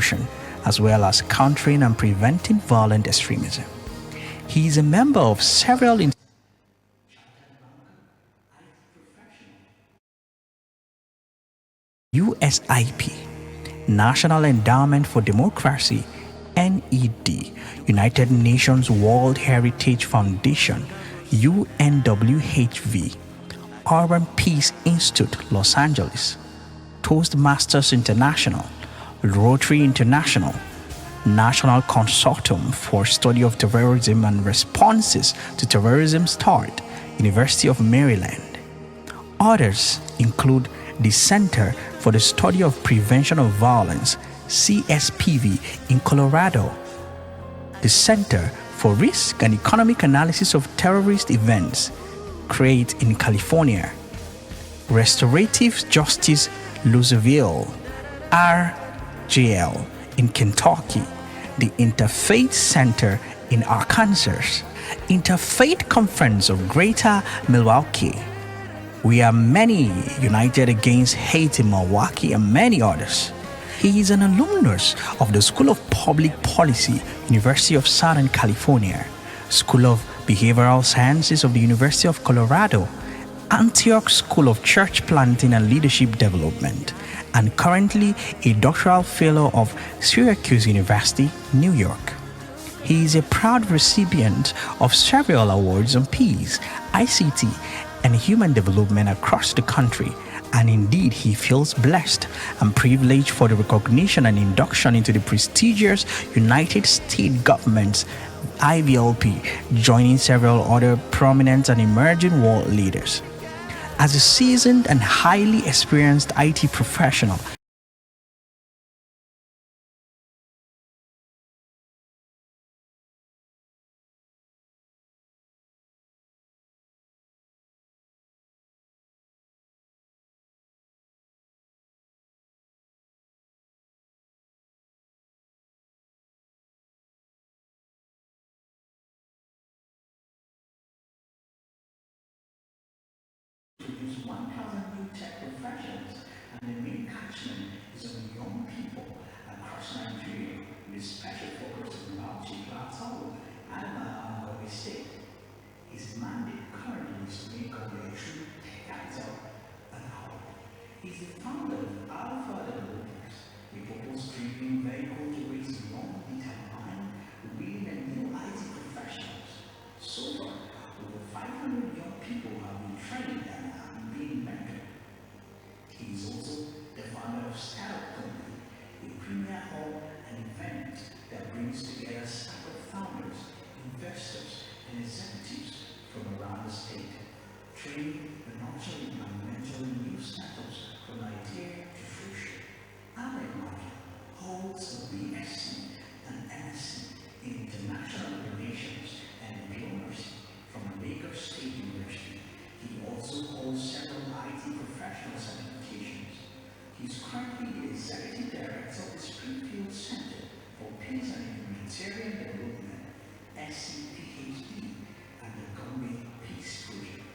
promotion, as well as countering and preventing violent extremism. He is a member of several USIP, National Endowment for Democracy, NED, United Nations World Heritage Foundation, UNWHV, Urban Peace Institute, Los Angeles, Toastmasters International, Rotary International, National Consortium for Study of Terrorism and Responses to Terrorism START, University of Maryland. Others include the Center for the Study of Prevention of Violence, CSPV, in Colorado, the Center for Risk and Economic Analysis of Terrorist Events, CREATE, in California, Restorative Justice Louisville, RJL, in Kentucky, the Interfaith Center in Arkansas, Interfaith Conference of Greater Milwaukee, We Are Many, United Against Hate in Milwaukee, and many others. He is an alumnus of the School of Public Policy, University of Southern California, School of Behavioral Sciences of the University of Colorado, Antioch School of Church Planting and Leadership Development, and currently a doctoral fellow of Syracuse University, New York. He is a proud recipient of several awards on peace, ICT, and human development across the country, and indeed he feels blessed and privileged for the recognition and induction into the prestigious United States government's IVLP, joining several other prominent and emerging world leaders. As a seasoned and highly experienced IT professional, use 1,000 new tech professionals, and the main catchment is on young people across Nigeria, with special focus on Bauchi Plateau, Alabama, and Kogi State. His mandate currently is to make Kogi a true tech capital and hub. He's the founder of Alpha Developers, a purpose-driven vehicle to raise young, determined, willing, and new IT professionals. So far, over 500 young people have been trained and are being mentored. He is also the founder of Startup Company, a premier hub and event that brings together startup founders, investors, and executives from around the state, training and nurturing and mentoring new startups from idea to fruition. Ahmed holds a BSc and MSc in International Relations and Diplomacy from Lagos State University. He also holds several IT professional certifications. He is currently the Executive Director of the Springfield Center for Peace and Humanitarian Development, SCPHD, and the Gombe Peace Project.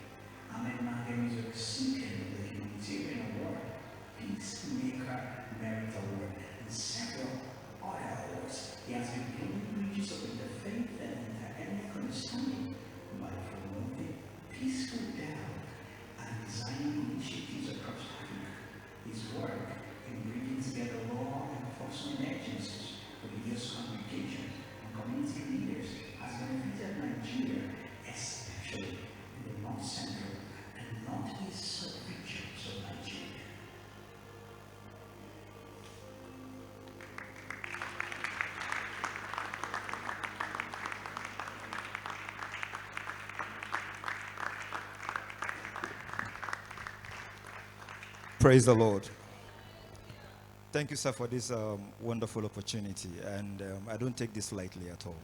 Ahmed Magem is a recipient of the Humanitarian Award, Peacemaker Merit Award, and several other awards. He has been building bridges of interfaith and inter-ethnic understanding by promoting peaceful dialogue and designing initiatives across Africa. His work in bringing together law enforcement agencies, religious congregations, and community leaders has benefited Nigeria, especially in the North Central and Northeast sub-regions of Nigeria. Praise the Lord. Thank you, sir, for this wonderful opportunity. And I don't take this lightly at all.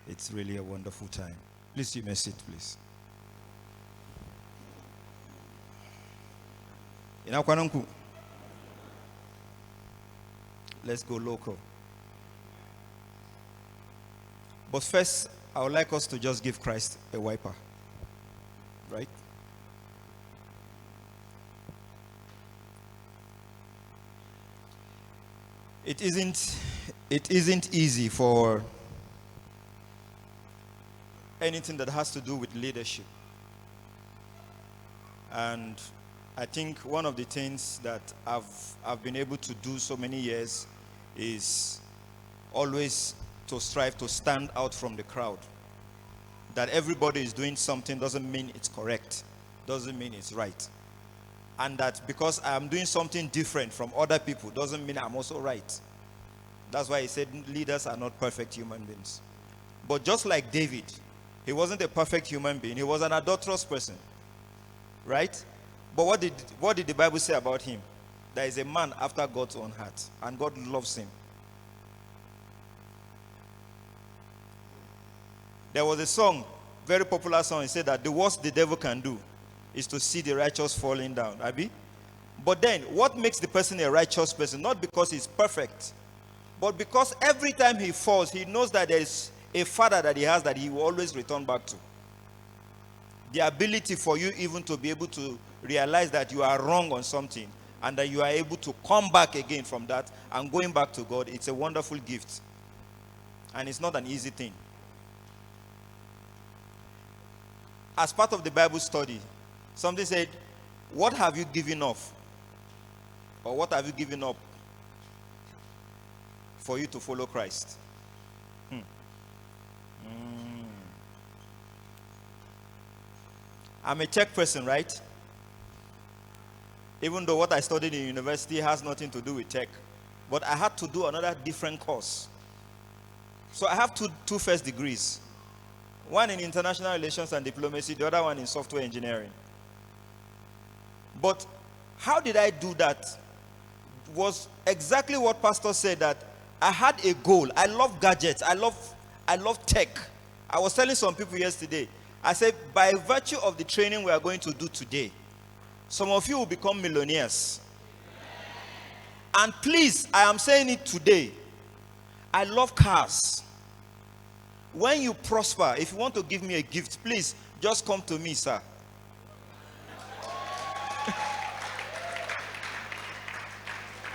It's really a wonderful time. Please, you may sit, please. Let's go local. But first, I would like us to just give Christ a wiper. Right? It isn't easy for anything that has to do with leadership. And I think one of the things that I've been able to do so many years is always to strive to stand out from the crowd. That everybody is doing something doesn't mean it's correct, doesn't mean it's right. And that because I'm doing something different from other people doesn't mean I'm also right. That's why he said leaders are not perfect human beings. But just like David, he wasn't a perfect human being. He was an adulterous person. Right? But what did the Bible say about him? There is a man after God's own heart, and God loves him. There was a song, very popular song, it said that the worst the devil can do is to see the righteous falling down. Abi? But then, what makes the person a righteous person? Not because he's perfect, but because every time he falls, he knows that there is a father that he has that he will always return back to. The ability for you even to be able to realize that you are wrong on something and that you are able to come back again from that and going back to God, it's a wonderful gift. And it's not an easy thing. As part of the Bible study, something said, what have you given up? Or what have you given up for you to follow Christ? I'm a tech person, right? Even though what I studied in university has nothing to do with tech. But I had to do another different course. So I have two first degrees. One in international relations and diplomacy, the other one in software engineering. But how did I do that? Was exactly what Pastor said, that I had a goal. I love gadgets. I love tech. I was telling some people yesterday, I said, by virtue of the training we are going to do today, some of you will become millionaires. And please, I am saying it today, I love cars. When you prosper, if you want to give me a gift, please, just come to me, sir.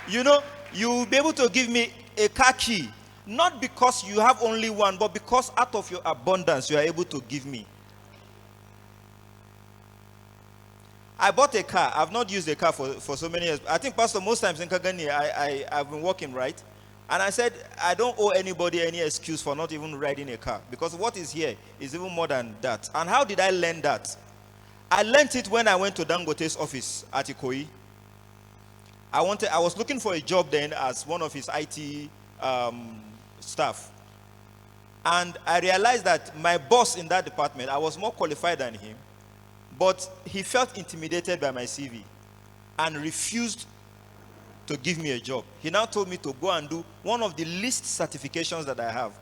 You know, you will be able to give me a car key, not because you have only one, but because out of your abundance, you are able to give me. I bought a car. I've not used a car for so many years. I think, Pastor, most times in Kagani, I've been working, right? And I said, I don't owe anybody any excuse for not even riding a car. Because what is here is even more than that. And how did I learn that? I learned it when I went to Dangote's office at Ikoyi. I was looking for a job then as one of his IT staff. And I realized that my boss in that department, I was more qualified than him. But he felt intimidated by my CV and refused to give me a job. He now told me to go and do one of the least certifications that I have,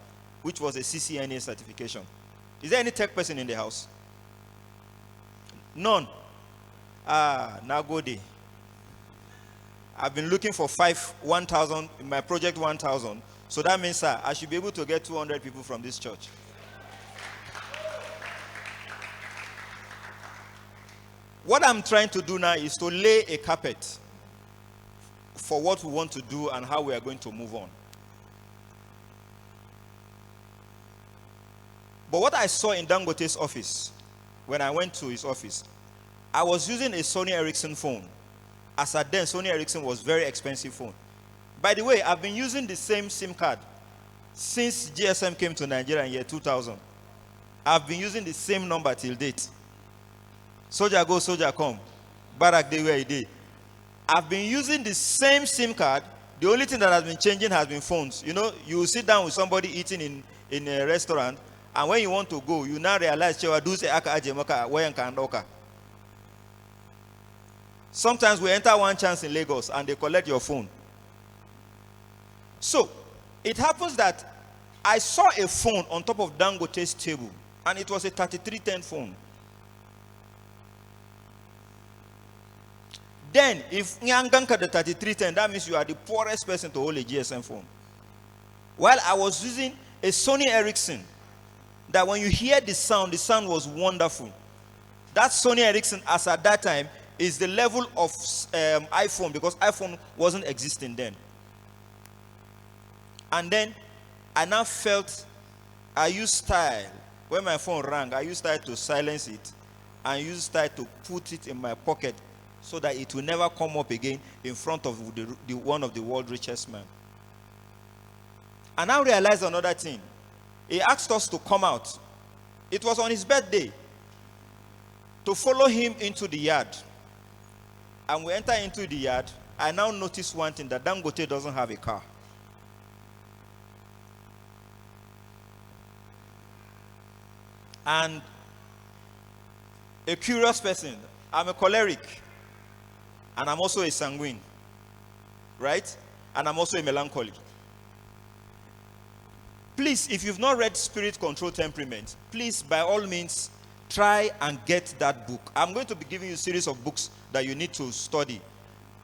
which was a CCNA certification. Is there any tech person in the house? None. Now go there. I've been looking for 1,000 in my project 1,000. So that means, sir, I should be able to get 200 people from this church. What I'm trying to do now is to lay a carpet for what we want to do and how we are going to move on. But what I saw in Dangote's office, when I went to his office, I was using a Sony Ericsson phone. As at then, Sony Ericsson was very expensive phone. By the way, I've been using the same SIM card since GSM came to Nigeria in year 2000. I've been using the same number till date. Soldier go, soldier come. Barak day where he did. I've been using the same SIM card. The only thing that has been changing has been phones. You know, you sit down with somebody eating in a restaurant, and when you want to go, you now realize, sometimes we enter one chance in Lagos and they collect your phone. So, it happens that I saw a phone on top of Dangote's table, and it was a 3310 phone. Then, if Nyanganka the 3310, that means you are the poorest person to hold a GSM phone. While I was using a Sony Ericsson, that when you hear the sound was wonderful. That Sony Ericsson, as at that time, is the level of iPhone, because iPhone wasn't existing then. And then I now felt, I used style. When my phone rang, I used style to silence it and used style to put it in my pocket so that it will never come up again in front of the one of the world's richest men. And I realized another thing. He asked us to come out. It was on his birthday, to follow him into the yard. And we enter into the yard. I now notice one thing, that Dangote doesn't have a car. And a curious person. I'm a choleric. And I'm also a sanguine. Right? And I'm also a melancholy. Please, if you've not read Spirit Control Temperament, please, by all means, try and get that book. I'm going to be giving you a series of books that you need to study.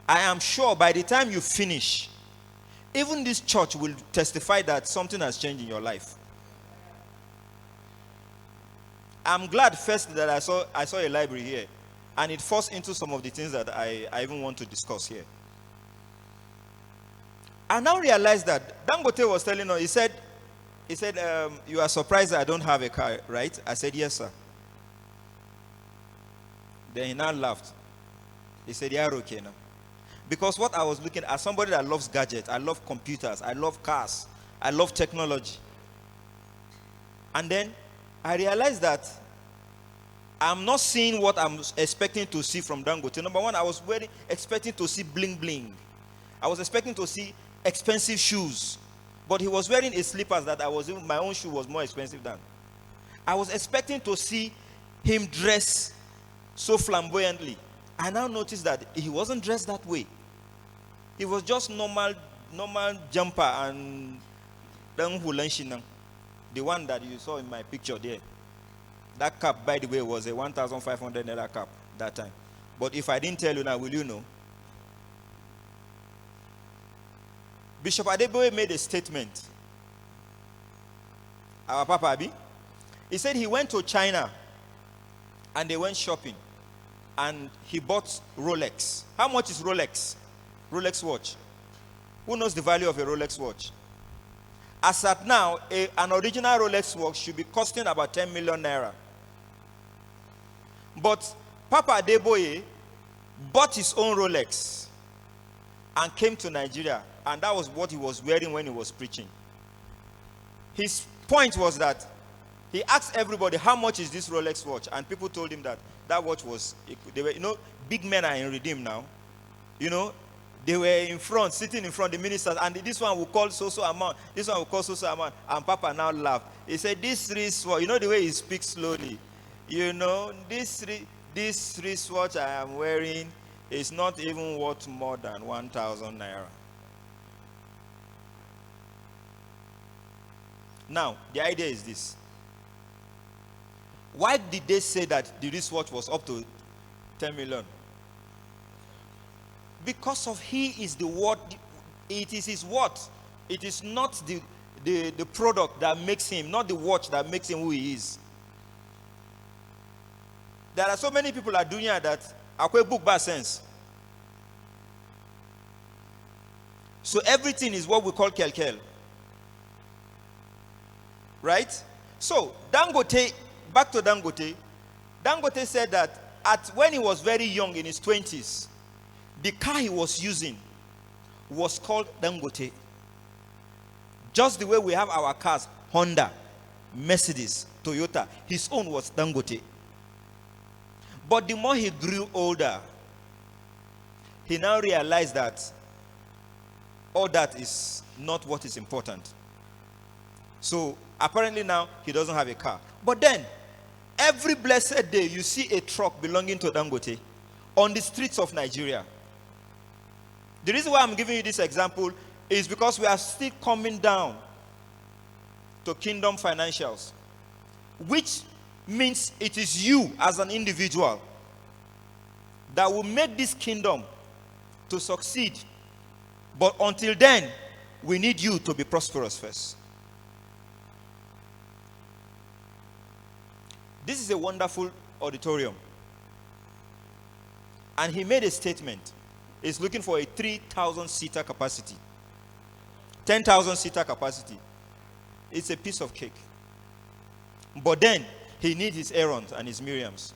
I am sure by the time you finish, even this church will testify that something has changed in your life. I'm glad first that I saw a library here, and it falls into some of the things that I even want to discuss here. I now realize that Dangote was telling us, he said, you are surprised that I don't have a car, right? I said, yes, sir. Then he now laughed. He said, yeah, okay now. Because what I was looking at, somebody that loves gadgets, I love computers, I love cars, I love technology. And then I realized that I'm not seeing what I'm expecting to see from Dangote. Number one, I was expecting to see bling bling. I was expecting to see expensive shoes. But he was wearing a slippers that my own shoe was more expensive than. I was expecting to see him dress so flamboyantly. I now noticed that he wasn't dressed that way. He was just normal jumper and the one that you saw in my picture there. That cap, by the way, was a 1,500 naira cap that time. But if I didn't tell you now, will you know? Bishop Adeboye made a statement. Our Papa Abi. He said he went to China and they went shopping and he bought Rolex. How much is Rolex? Rolex watch. Who knows the value of a Rolex watch? As at now, an original Rolex watch should be costing about 10 million naira. But Papa Adeboye bought his own Rolex and came to Nigeria, and that was what he was wearing when he was preaching. His point was that he asked everybody, how much is this Rolex watch? And people told him that watch was, they were, big men are in Redeem now. They were in front, sitting in front, the ministers, and this one will call so amount, this one will call so amount. And Papa now laughed. He said, this wristwatch, the way he speaks slowly, this wristwatch I am wearing is not even worth more than 1,000 naira. Now, the idea is this. Why did they say that the wristwatch was up to 10 million? Because of he is the word, it is his what? It is not the product that makes him, not the watch that makes him who he is. There are so many people are doing that akwe book bad sense. So everything is what we call kel. Right? So Dangote, back to Dangote. Dangote said that when he was very young, in his 20s, the car he was using was called Dangote. Just the way we have our cars, Honda, Mercedes, Toyota, his own was Dangote. But the more he grew older, he now realized that all that is not what is important. So apparently now he doesn't have a car. But then, every blessed day you see a truck belonging to Dangote on the streets of Nigeria. The reason why I'm giving you this example is because we are still coming down to kingdom financials, which means it is you as an individual that will make this kingdom to succeed. But until then, we need you to be prosperous first. This is a wonderful auditorium. And he made a statement. He's looking for a 3,000 seater capacity. 10,000 seater capacity. It's a piece of cake. But then, he needs his Aarons and his Miriams.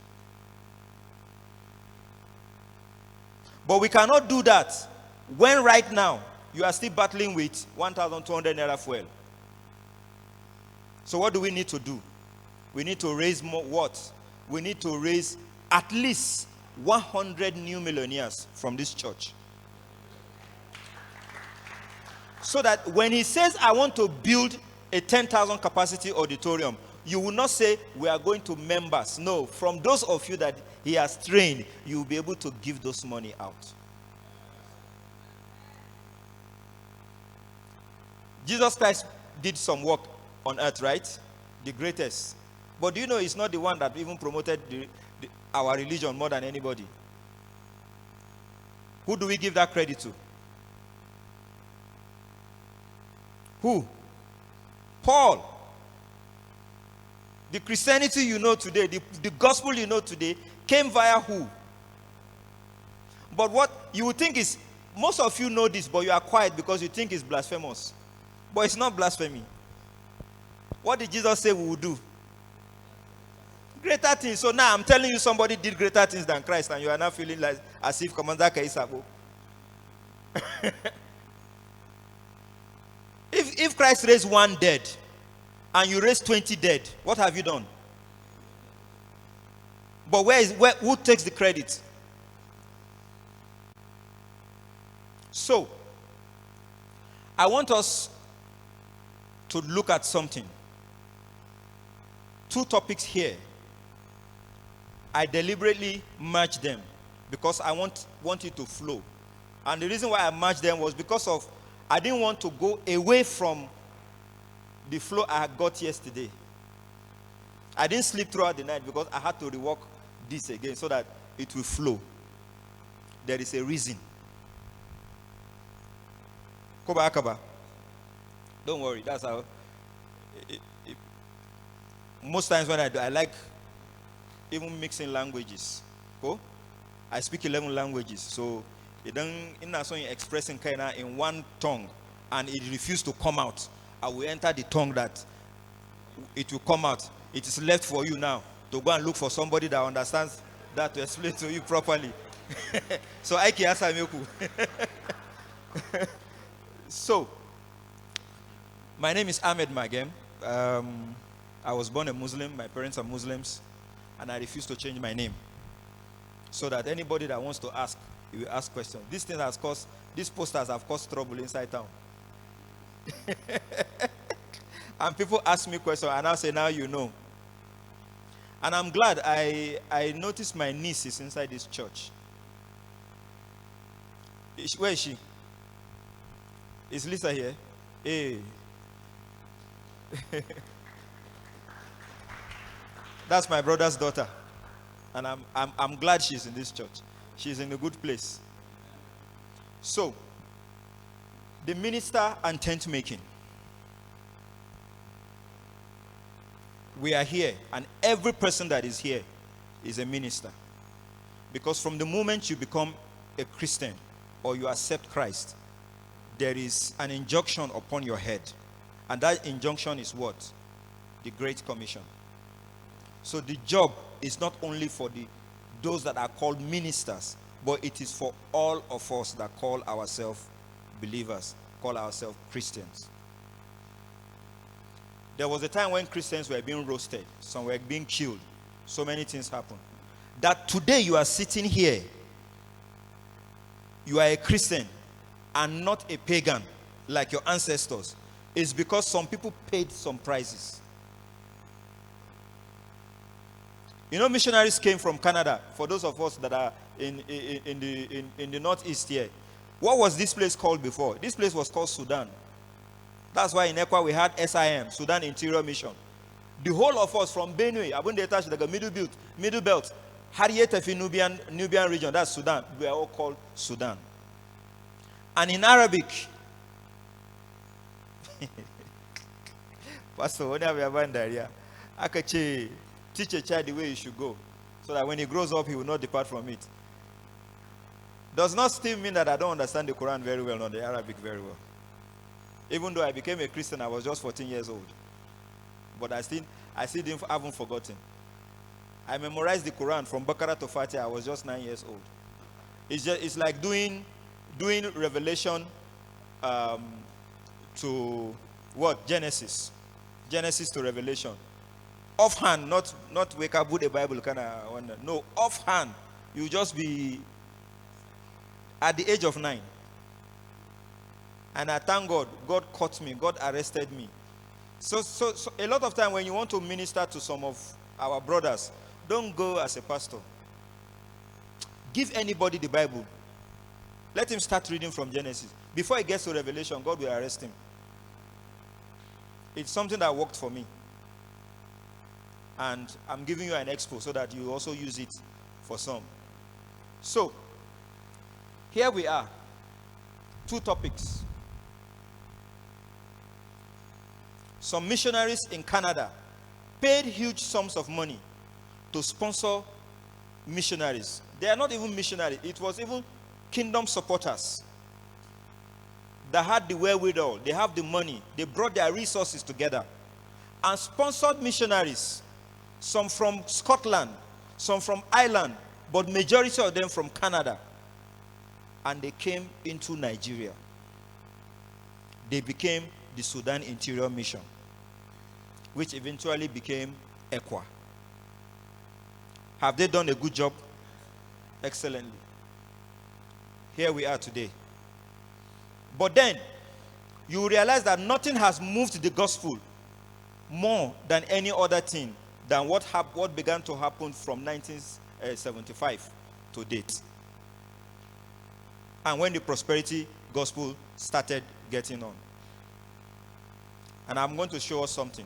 But we cannot do that when right now you are still battling with 1,200 naira fuel. So what do we need to do? We need to raise more what? We need to raise at least 100 new millionaires from this church. So that when he says, I want to build a 10,000 capacity auditorium, you will not say, we are going to members. No, from those of you that he has trained, you will be able to give those money out. Jesus Christ did some work on earth, right? The greatest. But do you know he's not the one that even promoted our religion more than anybody? Who do we give that credit to? Who? Paul. The Christianity you know today, the gospel you know today, came via who? But what you would think is, most of you know this, but you are quiet because you think it's blasphemous. But it's not blasphemy. What did Jesus say we would do? Greater things. So now I'm telling you somebody did greater things than Christ, and you are now feeling like as if Commander Kaisabo. If Christ raised one dead, and you raised 20 dead, what have you done? But who takes the credit? So, I want us to look at something. Two topics here. I deliberately merged them because I want it to flow. And the reason why I merged them was because of I didn't want to go away from the flow I had got yesterday. I didn't sleep throughout the night because I had to rework this again so that it will flow. There is a reason. Koba Akaba. Don't worry, that's how. Most times when I do, I like even mixing languages. Oh, I speak 11 languages, so it don't in a song expressing kinda in one tongue, and it refused to come out. I will enter the tongue that it will come out. It is left for you now to go and look for somebody that understands that to explain to you properly. So I can answer you. So, my name is Ahmed Magem. I was born a Muslim. My parents are Muslims, and I refuse to change my name. So that anybody that wants to ask, you will ask questions. These posters have caused trouble inside town. And people ask me questions, and I say, now you know. And I'm glad I noticed my niece is inside this church. Where is she? Is Lisa here? Hey. That's my brother's daughter. And I'm glad she's in this church. She's in a good place. So, the minister and tent making. We are here, and every person that is here is a minister. Because from the moment you become a Christian or you accept Christ, there is an injunction upon your head. And that injunction is what? The Great Commission. So the job is not only for those that are called ministers, but it is for all of us that call ourselves believers, call ourselves Christians. There was a time when Christians were being roasted, some were being killed. So many things happened. That today you are sitting here, you are a Christian and not a pagan like your ancestors, is because some people paid some prices. You know, missionaries came from Canada. For those of us that are in the northeast here, what was this place called before? This place was called Sudan. That's why in Ekwa we had SIM, Sudan Interior Mission. The whole of us from Benue, Abunde Touch, the Middle Belt, Harriet Nubian region, that's Sudan. We are all called Sudan. And in Arabic, Pastor, when I have a area, I can teach a child the way he should go, so that when he grows up, he will not depart from it. Does not still mean that I don't understand the Quran very well, nor the Arabic very well. Even though I became a Christian, I was just 14 years old. But I still haven't forgotten. I memorized the Quran from Baqarah to Fatiha. I was just 9 years old. It's like doing Revelation to what? Genesis to Revelation. Offhand, not wake up with the Bible kind of wonder. No, offhand, you just be at the age of 9. And I thank God, God caught me, God arrested me. So a lot of time when you want to minister to some of our brothers, don't go as a pastor. Give anybody the Bible. Let him start reading from Genesis. Before he gets to Revelation, God will arrest him. It's something that worked for me. And I'm giving you an expo so that you also use it for some. So, here we are. 2 topics. Some missionaries in Canada paid huge sums of money to sponsor missionaries. They are not even missionaries. It was even kingdom supporters that had the wherewithal. They have the money. They brought their resources together and sponsored missionaries. Some from Scotland, some from Ireland, but majority of them from Canada. And they came into Nigeria. They became the Sudan Interior Mission, which eventually became ECWA. Have they done a good job? Excellently. Here we are today. But then, you realize that nothing has moved the gospel more than any other thing than what began to happen from 1975 to date. And when the prosperity gospel started getting on. And I'm going to show us something.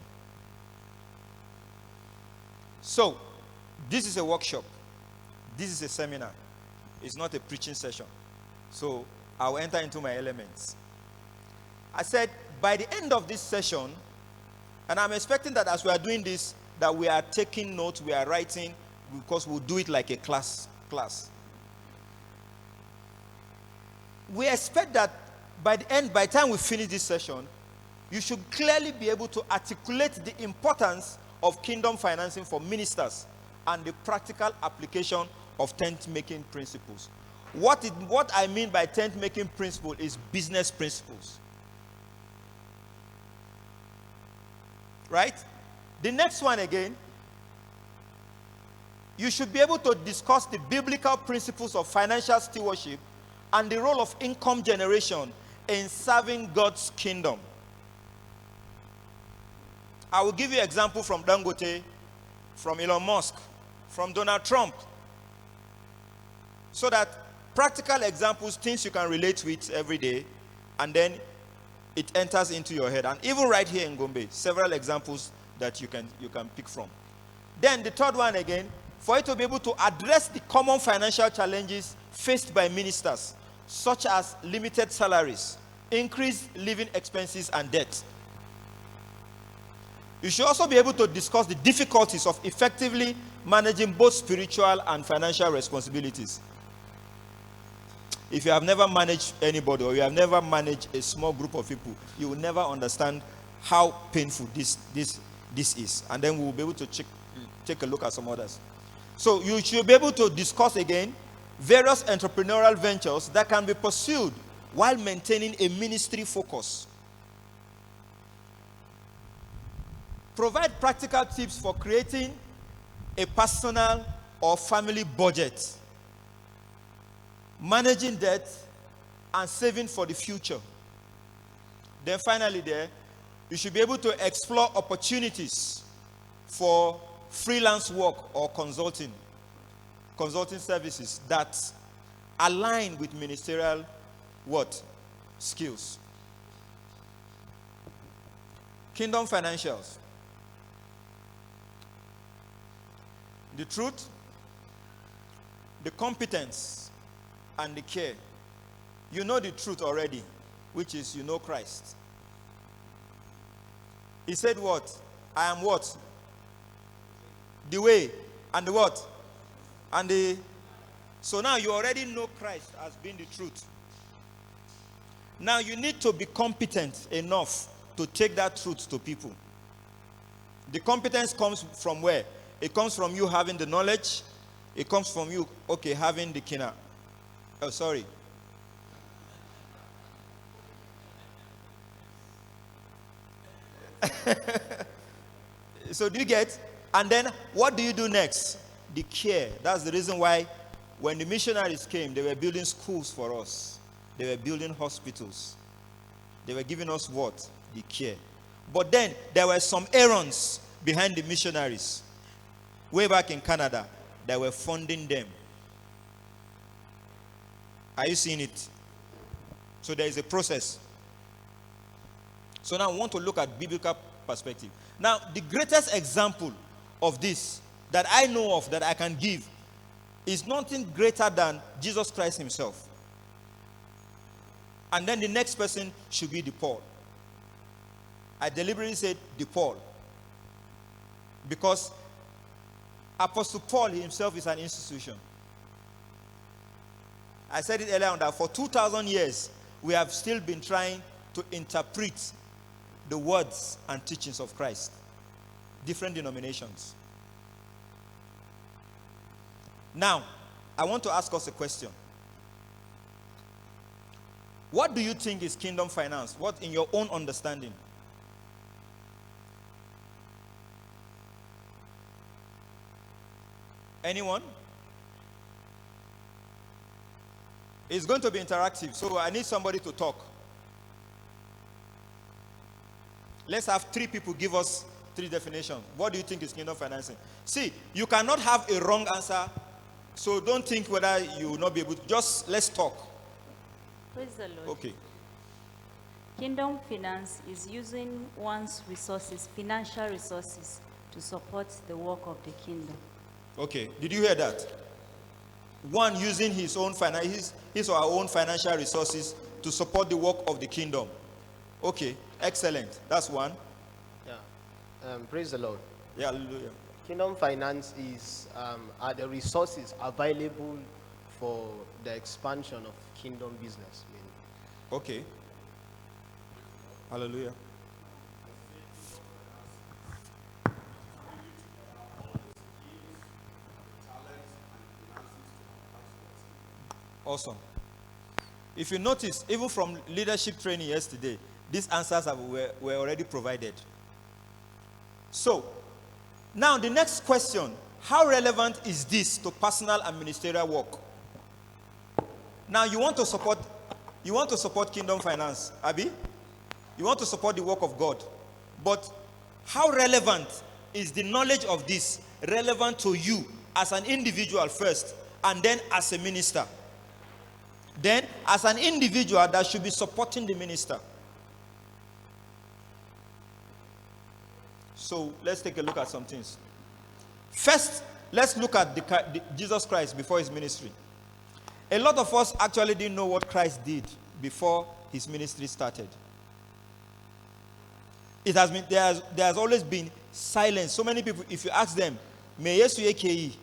So, this is a workshop. This is a seminar. It's not a preaching session. So, I'll enter into my elements. I said, by the end of this session, and I'm expecting that as we are doing this, that we are taking notes, we are writing, because we'll do it like a class. We expect that by the time we finish this session, you should clearly be able to articulate the importance of kingdom financing for ministers and the practical application of tent-making principles. What I mean by tent-making principle is business principles. Right? The next one again, you should be able to discuss the biblical principles of financial stewardship and the role of income generation in serving God's kingdom. I will give you an example from Dangote, from Elon Musk, from Donald Trump, so that practical examples, things you can relate with every day, and then it enters into your head. And even right here in Gombe, several examples that you can pick from. Then the third one again, for you to be able to address the common financial challenges faced by ministers, such as limited salaries, increased living expenses, and debt. You should also be able to discuss the difficulties of effectively managing both spiritual and financial responsibilities. If you have never managed anybody, or you have never managed a small group of people, you will never understand how painful this is. And then we will be able to take a look at some others. So you should be able to discuss again various entrepreneurial ventures that can be pursued while maintaining a ministry focus. Provide practical tips for creating a personal or family budget, managing debt, and saving for the future. Then finally you should be able to explore opportunities for freelance work or consulting services that align with ministerial skills. Kingdom financials. The truth, the competence, and the care. You know the truth already, which is you know Christ. He said what? I am what? The way. And the what? And the... So now you already know Christ as being the truth. Now you need to be competent enough to take that truth to people. The competence comes from where? It comes from you having the knowledge. It comes from you, having the kina. Oh, sorry. So do you get? And then what do you do next? The care. That's the reason why when the missionaries came, they were building schools for us. They were building hospitals. They were giving us what? The care. But then there were some errands behind the missionaries. Way back in Canada, they were funding them. Are you seeing it? So there is a process. So now I want to look at biblical perspective. Now, the greatest example of this that I know of, that I can give, is nothing greater than Jesus Christ himself. And then the next person should be the Paul. I deliberately said the Paul, because Apostle Paul himself is an institution. I said it earlier on that for 2,000 years, we have still been trying to interpret the words and teachings of Christ. Different denominations. Now, I want to ask us a question. What do you think is kingdom finance? What in your own understanding? Anyone? It's going to be interactive, so I need somebody to talk. Let's have 3 people give us 3 definitions. What do you think is kingdom financing? See, you cannot have a wrong answer, so don't think whether you will not be able to. Just let's talk. Praise the Lord. Okay. Kingdom finance is using one's resources, financial resources, to support the work of the kingdom. Okay. Did you hear that? One using his own his or her own financial resources to support the work of the kingdom. Okay. Excellent. That's one. Yeah. Praise the Lord. Yeah. Hallelujah. Kingdom finance are the resources available for the expansion of kingdom business. Okay. Hallelujah. Awesome. If you notice, even from leadership training yesterday, these answers were already provided. So, now the next question, how relevant is this to personal and ministerial work? Now you want to support kingdom finance, Abi? You want to support the work of God. But how relevant is the knowledge of this relevant to you as an individual first, and then as a minister? Then, as an individual that should be supporting the minister. So, let's take a look at some things. First, let's look at Jesus Christ before his ministry. A lot of us actually didn't know what Christ did before his ministry started. It has been there has always been silence. So many people, if you ask them, "May Yesu yeke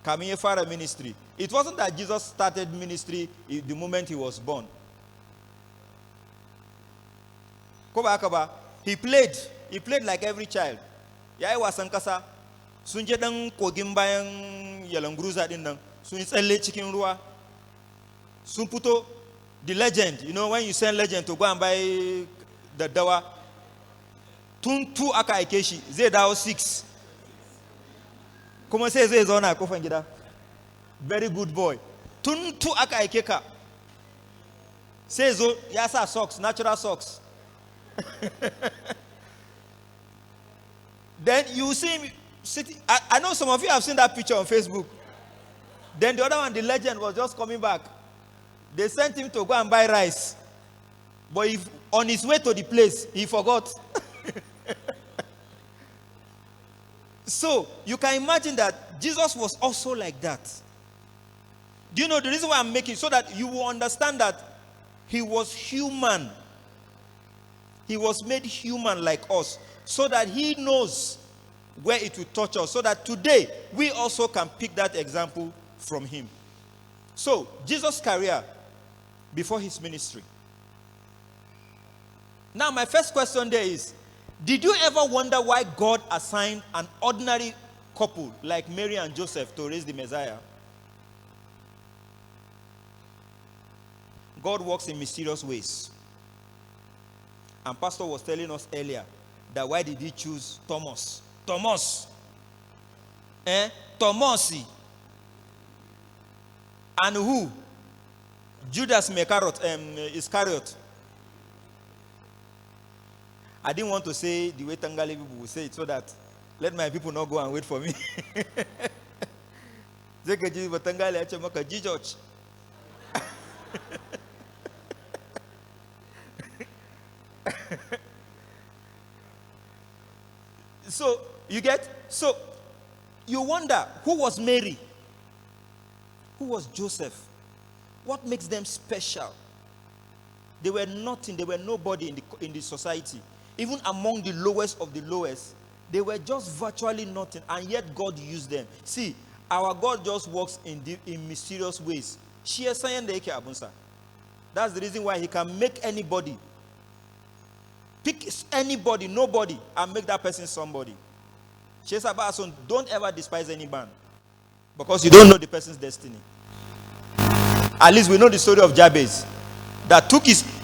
kamiye fara ministry?" It wasn't that Jesus started ministry the moment he was born. He played like every child. Ya was sankasa sun je dan kogin bayan Yalangruza din nan, sun tsalle cikin ruwa. Sun fito, the legend, when you send legend to go and buy the dawa, tun 2 aka aike shi, zai dawo 6. Kuma sai zai zauna a kofan gida. Very good boy. Tun 2 aka aike ka. Sai zo ya sa socks, natural socks. Then you see him sitting. I know some of you have seen that picture on Facebook. Then the other one, the legend, was just coming back. They sent him to go and buy rice. But on his way to the place, he forgot. So, you can imagine that Jesus was also like that. Do you know the reason why I'm making so that you will understand that he was human. He was made human like us, so that he knows where it will touch us, so that today we also can pick that example from him. So, Jesus' career before his ministry. Now, my first question there is, did you ever wonder why God assigned an ordinary couple like Mary and Joseph to raise the Messiah? God works in mysterious ways. And Pastor was telling us earlier that why did he choose Thomas? Thomas. Thomas. And who? Judas Iscariot. I didn't want to say the way Tangale people will say it so that let my people not go and wait for me. So, you get? So, you wonder, who was Mary? Who was Joseph? What makes them special? They were nothing. They were nobody in the society. Even among the lowest of the lowest, they were just virtually nothing, and yet God used them. See, our God just works in mysterious ways. That's the reason why he can make anybody, pick anybody, nobody, and make that person somebody. Don't ever despise any man, because you don't know the person's destiny. At least we know the story of Jabez, that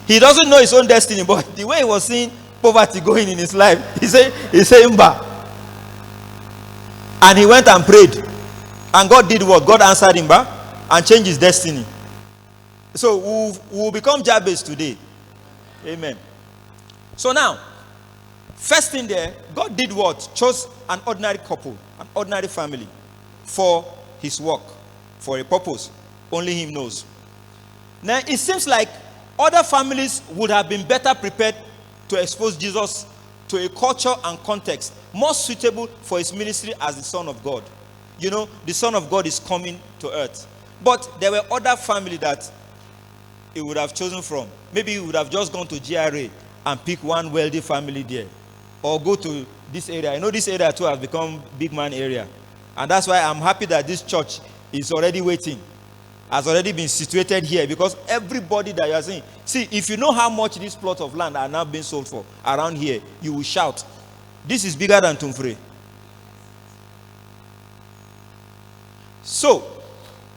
he doesn't know his own destiny, but the way he was seeing poverty going in his life, he said Mba. And he went and prayed, and God did what? God answered him back and changed his destiny. So we'll become Jabez today. Amen. So now, first thing there, God did what? Chose an ordinary couple, an ordinary family for his work, for a purpose only him knows. Now, it seems like other families would have been better prepared to expose Jesus to a culture and context more suitable for his ministry as the Son of God. You know, the Son of God is coming to earth. But there were other families that he would have chosen from. Maybe he would have just gone to GRA and pick one wealthy family there. Or go to this area. I know this area too has become big man area. And that's why I'm happy that this church is already waiting. Has already been situated here, because everybody that you are seeing, see, if you know how much this plot of land are now being sold for around here, you will shout, this is bigger than Tumfre. So,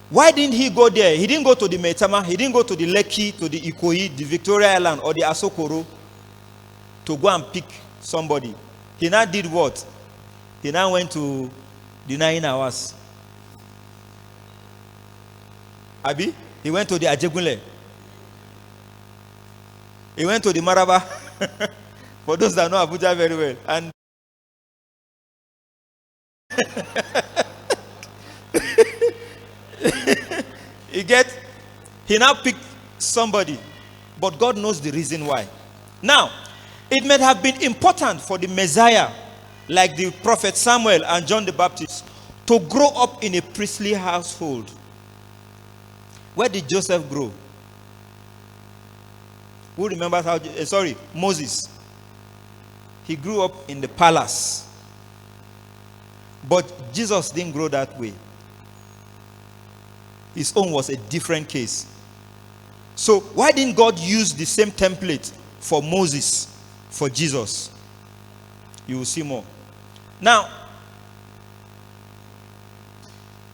why didn't he go there? He didn't go to the Metama, he didn't go to the Lekki, to the Ikoyi, the Victoria Island, or the Asokoro to go and pick somebody. He now did what? He now went to the 9 hours. Abi, he went to the Ajegunle. He went to the Maraba. For those that know Abuja very well. And he now picked somebody. But God knows the reason why. Now, it may have been important for the Messiah, like the prophet Samuel and John the Baptist, to grow up in a priestly household. Where did Joseph grow? Who remembers how? Moses. He grew up in the palace. But Jesus didn't grow that way. His own was a different case. So why didn't God use the same template for Moses, for Jesus? You will see more. Now,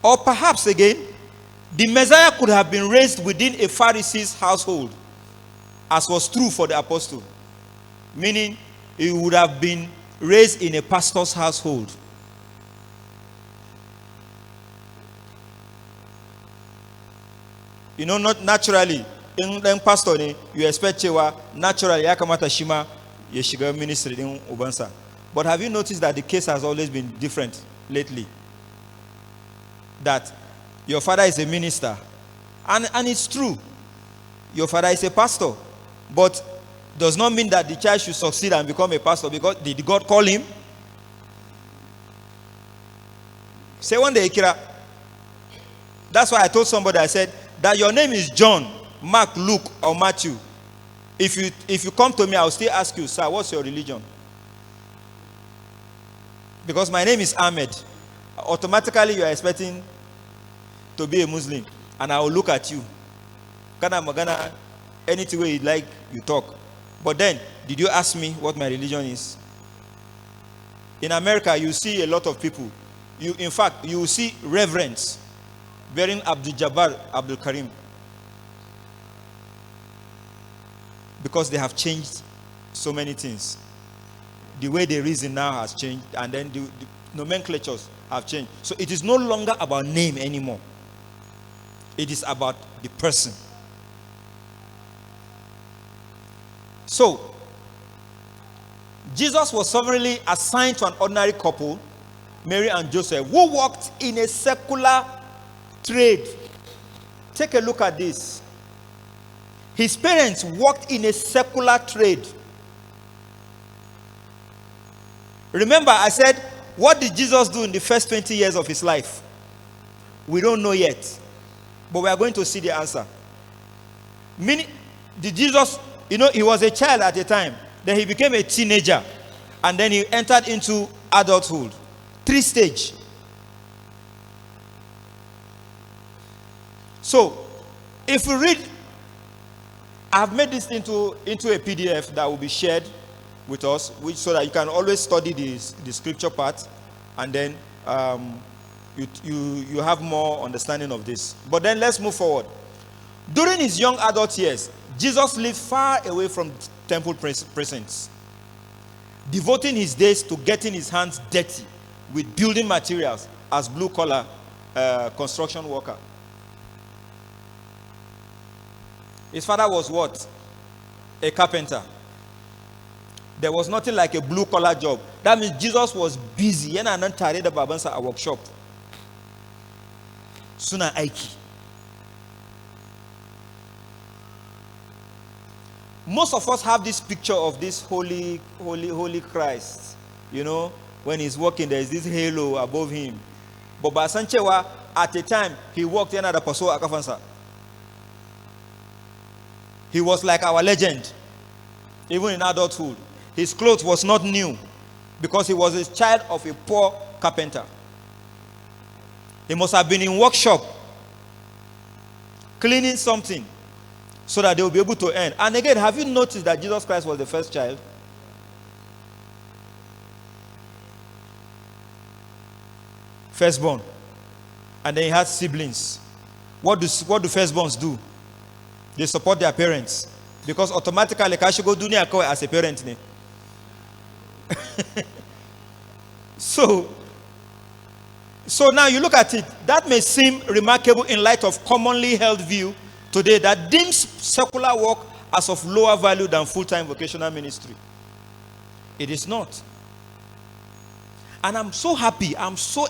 or perhaps again, the Messiah could have been raised within a Pharisee's household, as was true for the apostle. Meaning, he would have been raised in a pastor's household. You know, not naturally. In pastor, you expect naturally, yakamata shima, yeshiga ministry in Ubansa. But have you noticed that the case has always been different lately? That your father is a minister. And it's true. Your father is a pastor. But does not mean that the child should succeed and become a pastor, because did God call him? Say one day, Ikira. That's why I told somebody, I said, that your name is John, Mark, Luke, or Matthew. If you come to me, I'll still ask you, sir, what's your religion? Because my name is Ahmed. Automatically, you are expecting to be a Muslim, and I will look at you. Kana magana, anything way you like, you talk. But then, did you ask me what my religion is? In America, you see a lot of people. In fact, you see reverends bearing Abdul Jabbar, Abdul Karim. Because they have changed so many things. The way they reason now has changed, and then the nomenclatures have changed. So it is no longer about name anymore. It is about the person. So, Jesus was sovereignly assigned to an ordinary couple, Mary and Joseph, who worked in a secular trade. Take a look at this. His parents worked in a secular trade. Remember, I said, what did Jesus do in the first 20 years of his life? We don't know yet. But we are going to see the answer. Meaning, did Jesus, he was a child at the time. Then he became a teenager. And then he entered into adulthood. 3 stages. So, if we read, I've made this into a PDF that will be shared with us, so that you can always study the scripture part, and then you have more understanding of this. But then let's move forward. During his young adult years, Jesus lived far away from temple precincts, devoting his days to getting his hands dirty with building materials as blue-collar construction worker. His father was what? A carpenter. There was nothing like a blue-collar job. That means Jesus was busy. Yana nan tare da babansa a workshop. Suna aiki. Most of us have this picture of this holy Christ. When he's walking, there's this halo above him. But Basanchewa, at the time, he walked in at the Paso Akafansa. He was like our legend, even in adulthood. His clothes was not new because he was a child of a poor carpenter. He must have been in workshop cleaning something so that they will be able to earn. And again, have you noticed that Jesus Christ was the first child? Firstborn. And then he had siblings. What do firstborns do? They support their parents. Because automatically, Kashigo Dunia as a parent. So now you look at it, that may seem remarkable in light of commonly held view today that deems secular work as of lower value than full-time vocational ministry. It is not. And I'm so happy, I'm so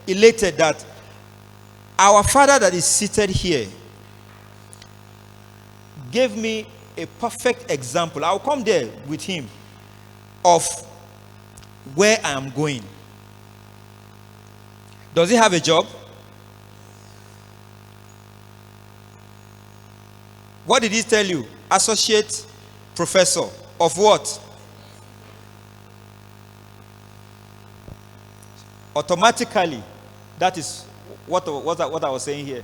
elated that our father that is seated here gave me a perfect example. I'll come there with him of where I am going. Does he have a job? What did he tell you? Associate professor of what? Automatically, that is what I was saying here.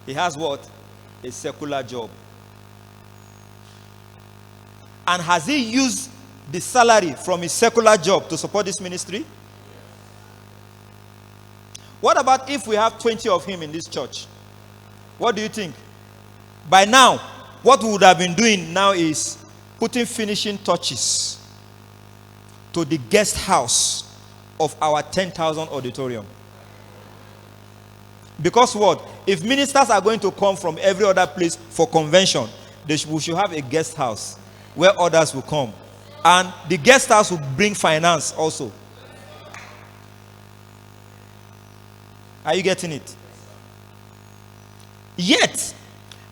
He has what? A secular job. And has he used the salary from his secular job to support this ministry? What about if we have 20 of him in this church? What do you think? By now, what we would have been doing now is putting finishing touches to the guest house of our 10,000 auditorium. Because what? If ministers are going to come from every other place for convention, we should have a guest house where others will come. And the guest house will bring finance also. Are you getting it? Yet,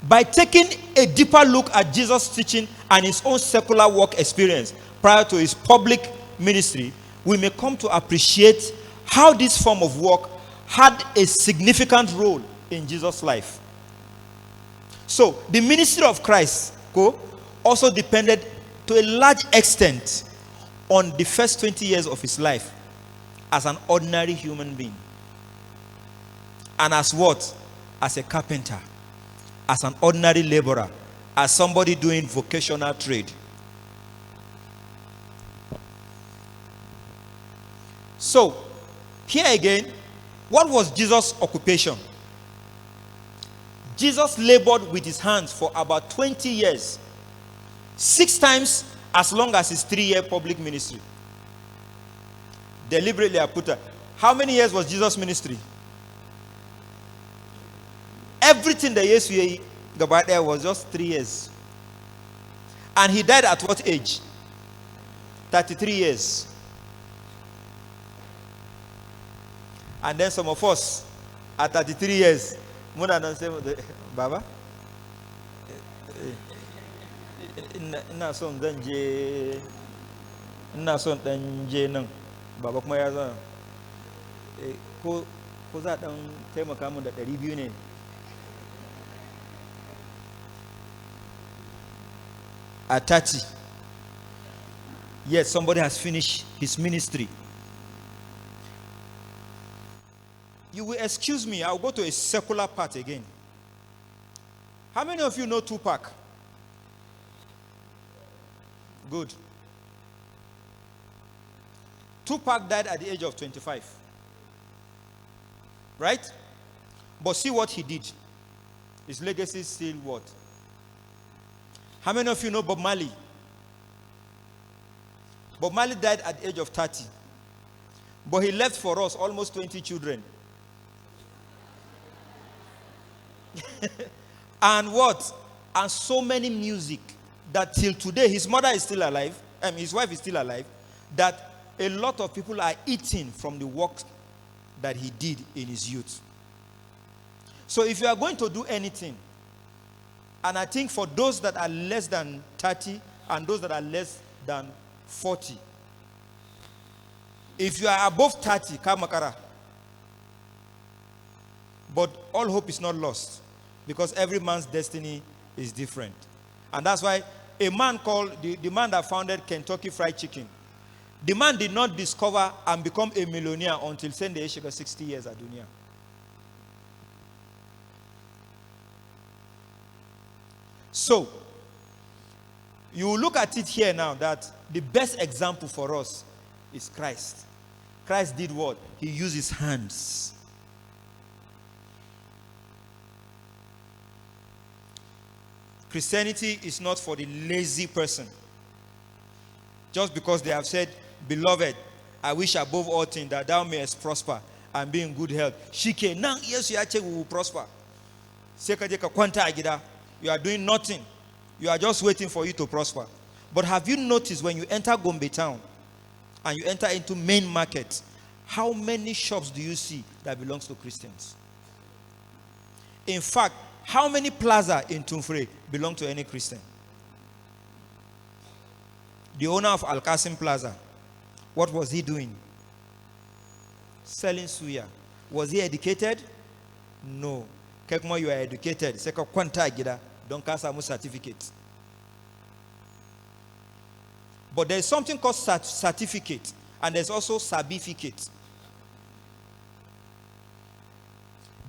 by taking a deeper look at Jesus' teaching and his own secular work experience prior to his public ministry, we may come to appreciate how this form of work had a significant role in Jesus' life. So, the ministry of Christ also depended to a large extent on the first 20 years of his life as an ordinary human being. And as what? As a carpenter, as an ordinary laborer, as somebody doing vocational trade. So, here again, what was Jesus' occupation? Jesus labored with his hands for about 20 years. 6 times as long as his 3-year public ministry. Deliberately I put that. How many years was Jesus' ministry? Everything that Jesus got there was just 3 years. And he died at what age? 33 years. And then some of us at 33 years, more than say, Baba, ina son zan je nan, Baba kuma ya zo ko za dan taimaka mun da 200 ne. At 30, yes, somebody has finished his ministry. You will excuse me, I'll go to a secular part again. How many of you know Tupac? Good. Tupac died at the age of 25. Right? But see what he did. His legacy is still what? How many of you know Bob Marley? Bob Marley died at the age of 30. But he left for us almost 20 children. And what? And so many music that till today, his mother is still alive, and his wife is still alive, that a lot of people are eating from the work that he did in his youth. So if you are going to do anything, and I think for those that are less than 30 and those that are less than 40, if you are above 30, kamakara. But all hope is not lost, because every man's destiny is different. And that's why a man called, the man that founded Kentucky Fried Chicken, the man did not discover and become a millionaire until send the 60 years at dunya. So, you look at it here now that the best example for us is Christ. Christ did what? He used his hands. Christianity is not for the lazy person. Just because they have said, beloved, I wish above all things that thou mayest prosper and be in good health. Shike, nang yes, you will prosper. You are doing nothing. You are just waiting for you to prosper. But have you noticed when you enter Gombe town and you enter into main market, how many shops do you see that belongs to Christians? In fact, how many plaza in Tumfre belong to any Christian? The owner of Al Qasim Plaza, what was he doing? Selling suya. Was he educated? No. Kekmo, you are educated. Seka kwanta gida, don't cast a certificate. But there's something called certificate, and there's also certificate.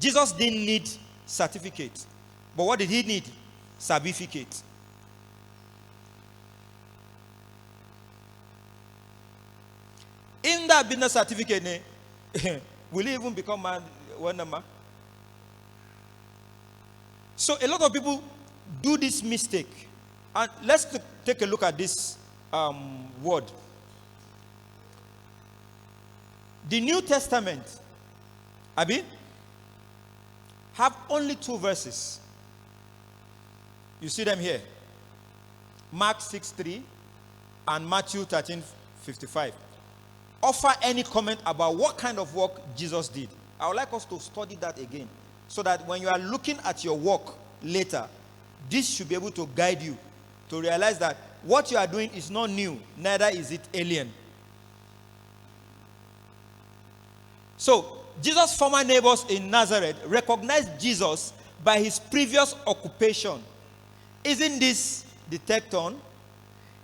Jesus didn't need certificate, but what did he need? Certificate. In that business certificate, will he even become one number? So a lot of people do this mistake. And let's take a look at this word. The New Testament, Abi, have only 2 verses. You see them here. Mark 6:3 and Matthew 13:55. Offer any comment about what kind of work Jesus did. I would like us to study that again, so that when you are looking at your work later, this should be able to guide you to realize that what you are doing is not new, neither is it alien. So, Jesus' former neighbors in Nazareth recognized Jesus by his previous occupation. Isn't this the tecton?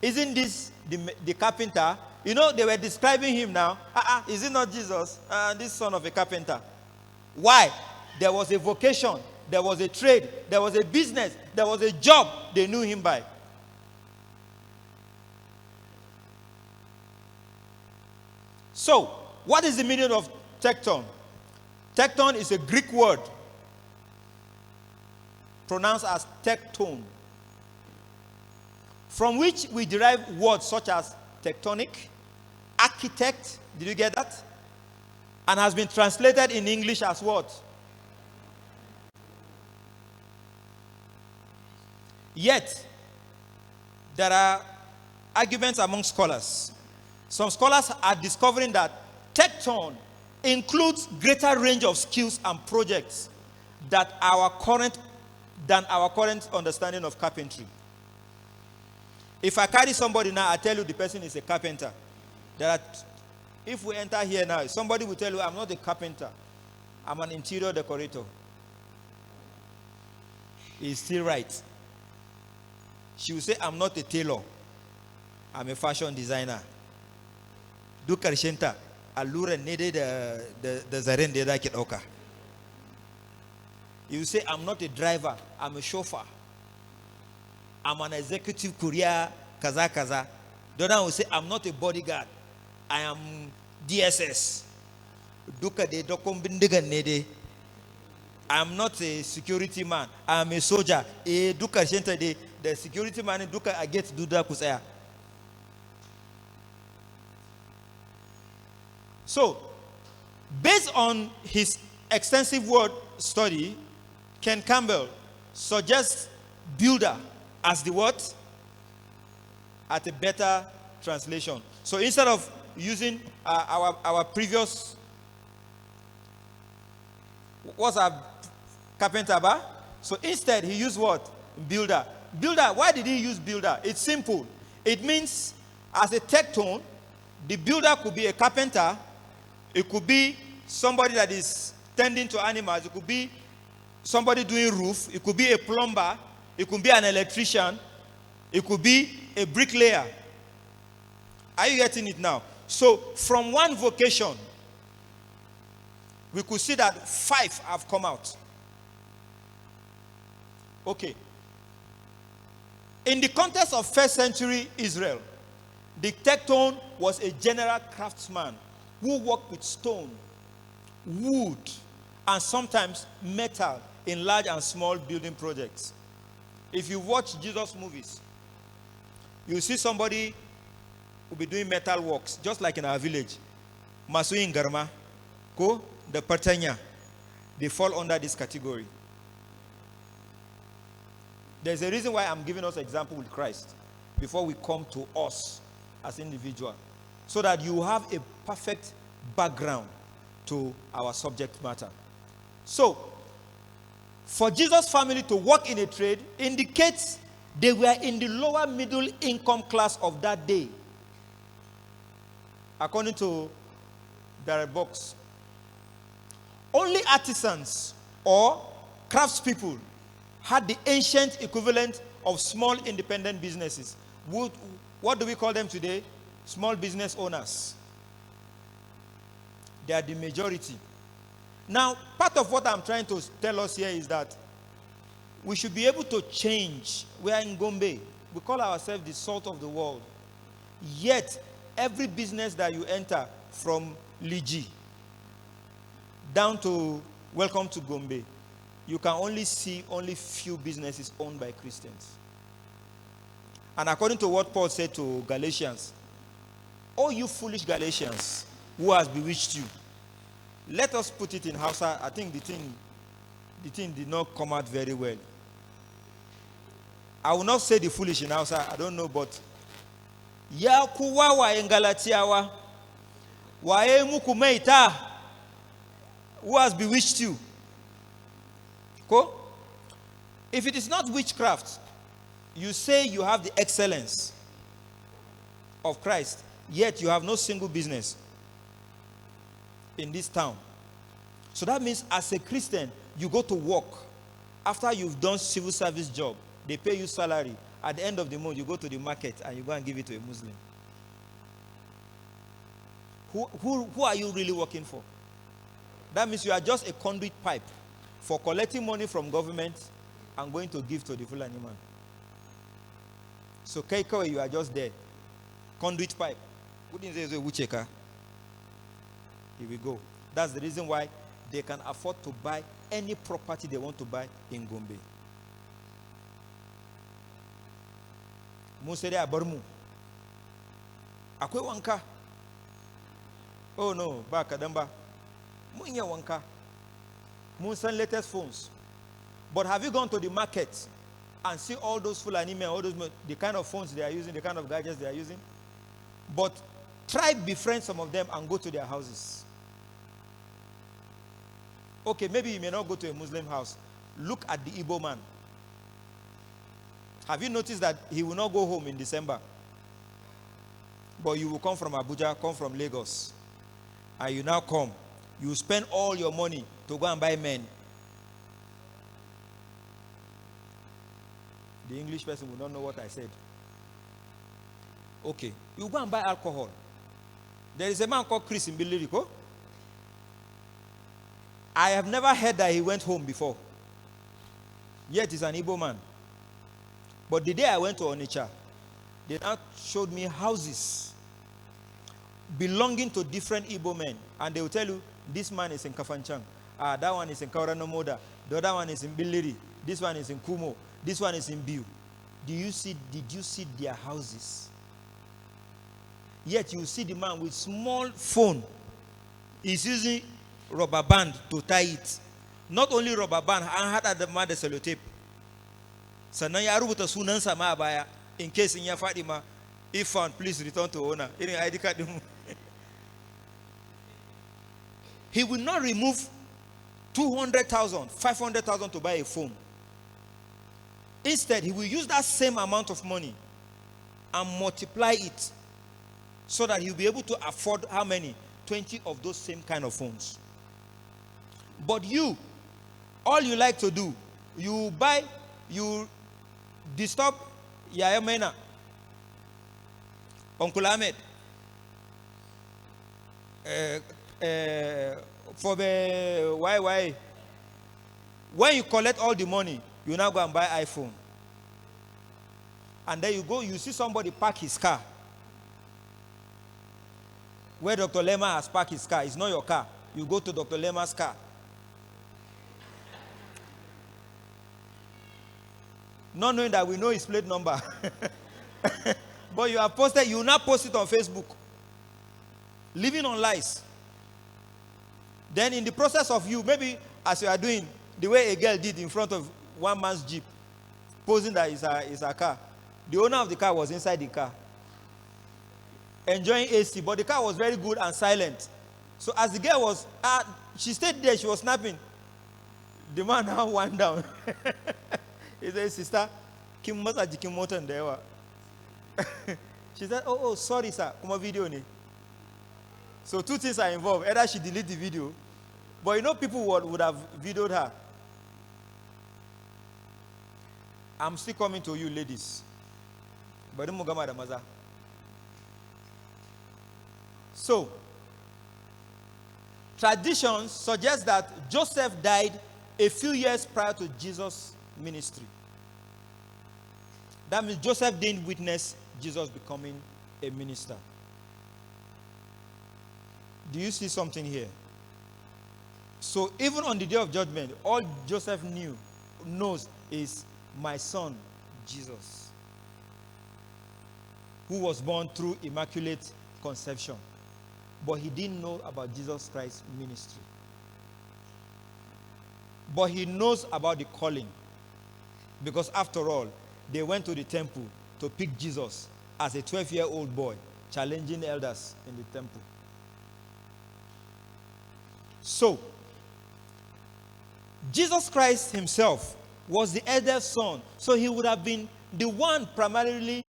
Isn't this the carpenter? You know, they were describing him now. Is it not Jesus? This son of a carpenter. Why? There was a vocation, there was a trade, there was a business, there was a job they knew him by. So, what is the meaning of tecton? Tecton is a Greek word pronounced as tectone, from which we derive words such as tectonic, architect, did you get that? And has been translated in English as what? Yet, there are arguments among scholars. Some scholars are discovering that tecton includes greater range of skills and projects than our current understanding of carpentry. If I carry somebody now, I tell you the person is a carpenter. If we enter here now, somebody will tell you, I'm not a carpenter. I'm an interior decorator. He's still right. She will say, I'm not a tailor. I'm a fashion designer. Duk karshenta, allura ne dai da zaren da ya zaki dauka. You say, I'm not a driver, I'm a chauffeur. I'm an executive courier, kaza kaza. The other will say, I'm not a bodyguard, I am DSS. Duka de dokom bindigan ne dai. I'm not a security man, I'm a soldier. Duka shenta de the security man duka I get to do that kusaya. So, based on his extensive word study, Ken Campbell suggests builder as the word at a better translation. So instead of using our previous, what's our carpenter bar? So instead he used what? Builder. Builder, why did he use builder? It's simple. It means as a tectone, the builder could be a carpenter, it could be somebody that is tending to animals, it could be somebody doing roof, it could be a plumber, it could be an electrician, it could be a bricklayer. Are you getting it now? So from one vocation, we could see that 5 have come out. Okay. In the context of first century Israel, the tectone was a general craftsman who worked with stone, wood, and sometimes metal in large and small building projects. If you watch Jesus movies, you see somebody who will be doing metal works, just like in our village. Masui Ngarma, Ko, the Patanya, they fall under this category. There's a reason why I'm giving us example with Christ before we come to us as individuals, so that you have a perfect background to our subject matter. So, for Jesus' family to work in a trade indicates they were in the lower middle income class of that day. According to their books, only artisans or craftspeople had the ancient equivalent of small independent businesses. What do we call them today? Small business owners. They are the majority. Now, part of what I'm trying to tell us here is that we should be able to change. We are in Gombe. We call ourselves the salt of the world. Yet, every business that you enter, from Liji down to Welcome to Gombe, you can only see only few businesses owned by Christians. And according to what Paul said to Galatians, "Oh, you foolish Galatians, who has bewitched you?" Let us put it in Hausa. I think the thing did not come out very well. I will not say the foolish in Hausa. I don't know, but ya kuwa wa Galatiawa, wae muku meita, who has bewitched you? Ko? If it is not witchcraft, you say you have the excellence of Christ, yet you have no single business in this town. So that means as a Christian, you go to work. After you've done civil service job, they pay you salary. At the end of the month, you go to the market and you go and give it to a Muslim. Who are you really working for? That means you are just a conduit pipe for collecting money from government and going to give to the Fulani man. So Keiko, you are just there. Conduit pipe. Wouldn't say Wucheka. Here we go. That's the reason why they can afford to buy any property they want to buy in Gombe. Musere Abarmu. Akwe wanka. Oh no, back Adamba. Munya wanka. Munsan latest phones. But have you gone to the market and see all those Fulani men, all those the kind of phones they are using, the kind of gadgets they are using? But try befriend some of them and go to their houses. Okay, maybe you may not go to a Muslim house. Look at the Igbo man. Have you noticed that he will not go home in December? But you will come from Abuja, come from Lagos. And you now come. You spend all your money to go and buy men. The English person will not know what I said. Okay, you go and buy alcohol. There is a man called Chris in Biliriko. I have never heard that he went home before. Yet he's an Igbo man. But the day I went to Onitsha, they now showed me houses belonging to different Igbo men. And they will tell you, this man is in Kafanchang. That one is in Kauranomoda. The other one is in Biliri. This one is in Kumo. This one is in Biu. Did you see their houses? Yet you see the man with small phone. He's using rubber band to tie it. Not only rubber band, I had at the man the sellotape. Sannan ya rubuta sunansa ma a baya in case in ya faɗi ma, if found, please return to owner. Irin ID card din. He will not remove 200,000, 500,000 to buy a phone. Instead, he will use that same amount of money and multiply it so that he'll be able to afford how many? 20 of those same kind of phones. But you, all you like to do, you buy, you disturb Yaya Mena, Uncle Ahmed, for the YY. When you collect all the money, you now go and buy iPhone. And then you go, you see somebody park his car. Where Dr. Laima has parked his car, it's not your car. You go to Dr. Laima's car. Not knowing that we know his plate number. But you have posted, you will not post it on Facebook. Living on lies. Then in the process of you, maybe as you are doing, the way a girl did in front of one man's Jeep, posing that it's a car. The owner of the car was inside the car, enjoying AC, but the car was very good and silent. So as the girl was, she stayed there, she was snapping. The man now went down. He said, sister, Kim masa jikin motan da yawa. She said, oh, sorry sir, kuma video ni. So two things are involved. Either she delete the video, but you know people would have videoed her. I'm still coming to you ladies. But so, traditions suggest that Joseph died a few years prior to Jesus' ministry. That means Joseph didn't witness Jesus becoming a minister. Do you see something here? So even on the day of judgment, all Joseph knows is my son, Jesus, who was born through immaculate conception. But he didn't know about Jesus Christ's ministry. But he knows about the calling. Because after all, they went to the temple to pick Jesus as a 12-year-old boy, challenging elders in the temple. So, Jesus Christ himself was the eldest son. So he would have been the one primarily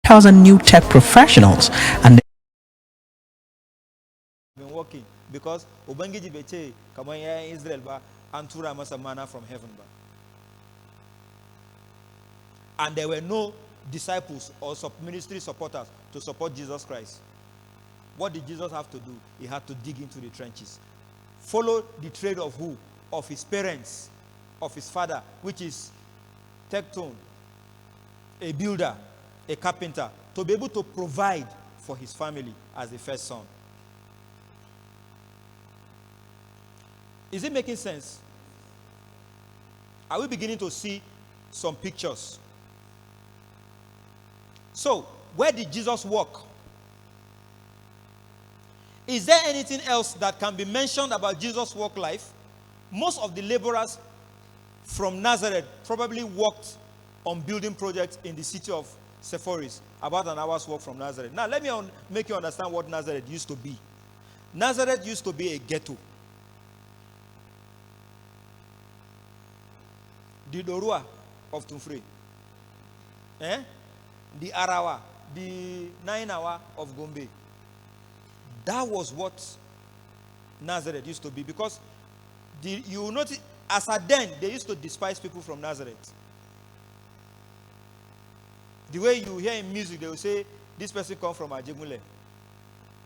thousand new tech professionals and been working because Ubangiji Beche Kamaya Israel ba Antura masa manna from heaven ba. And there were no disciples or ministry supporters to support Jesus Christ. What did Jesus have to do? He had to dig into the trenches. Follow the trade of who? of his parents, of his father, which is Tecton, a builder, a carpenter, to be able to provide for his family as the first son. Is it making sense? Are we beginning to see some pictures? So, where did Jesus walk? Is there anything else that can be mentioned about Jesus' work life? Most of the laborers from Nazareth probably worked on building projects in the city of Sepphoris, about an hour's walk from Nazareth. Now, let me make you understand what Nazareth used to be. Nazareth used to be a ghetto. The Dorua of Tumfre. The Arawa, the Nainawa of Gombe. That was what Nazareth used to be, because you notice, as at then, they used to despise people from Nazareth. The way you hear in music, they will say, this person comes from Ajegule.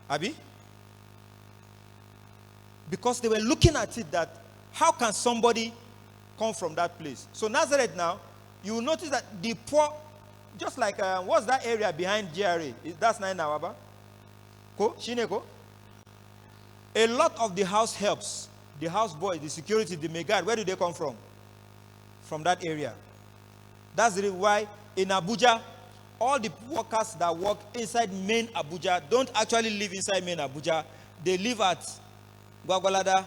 Abi? Because they were looking at it that, how can somebody come from that place? So Nazareth now, you will notice that the poor, just like, what's that area behind GRA? That's Nainawaba? Ko? Shineko? A lot of the house helps, the house boys, the security, the megad, where do they come from? From that area. That's the reason why in Abuja, all the workers that work inside main Abuja don't actually live inside main Abuja. They live at Gwagwalada,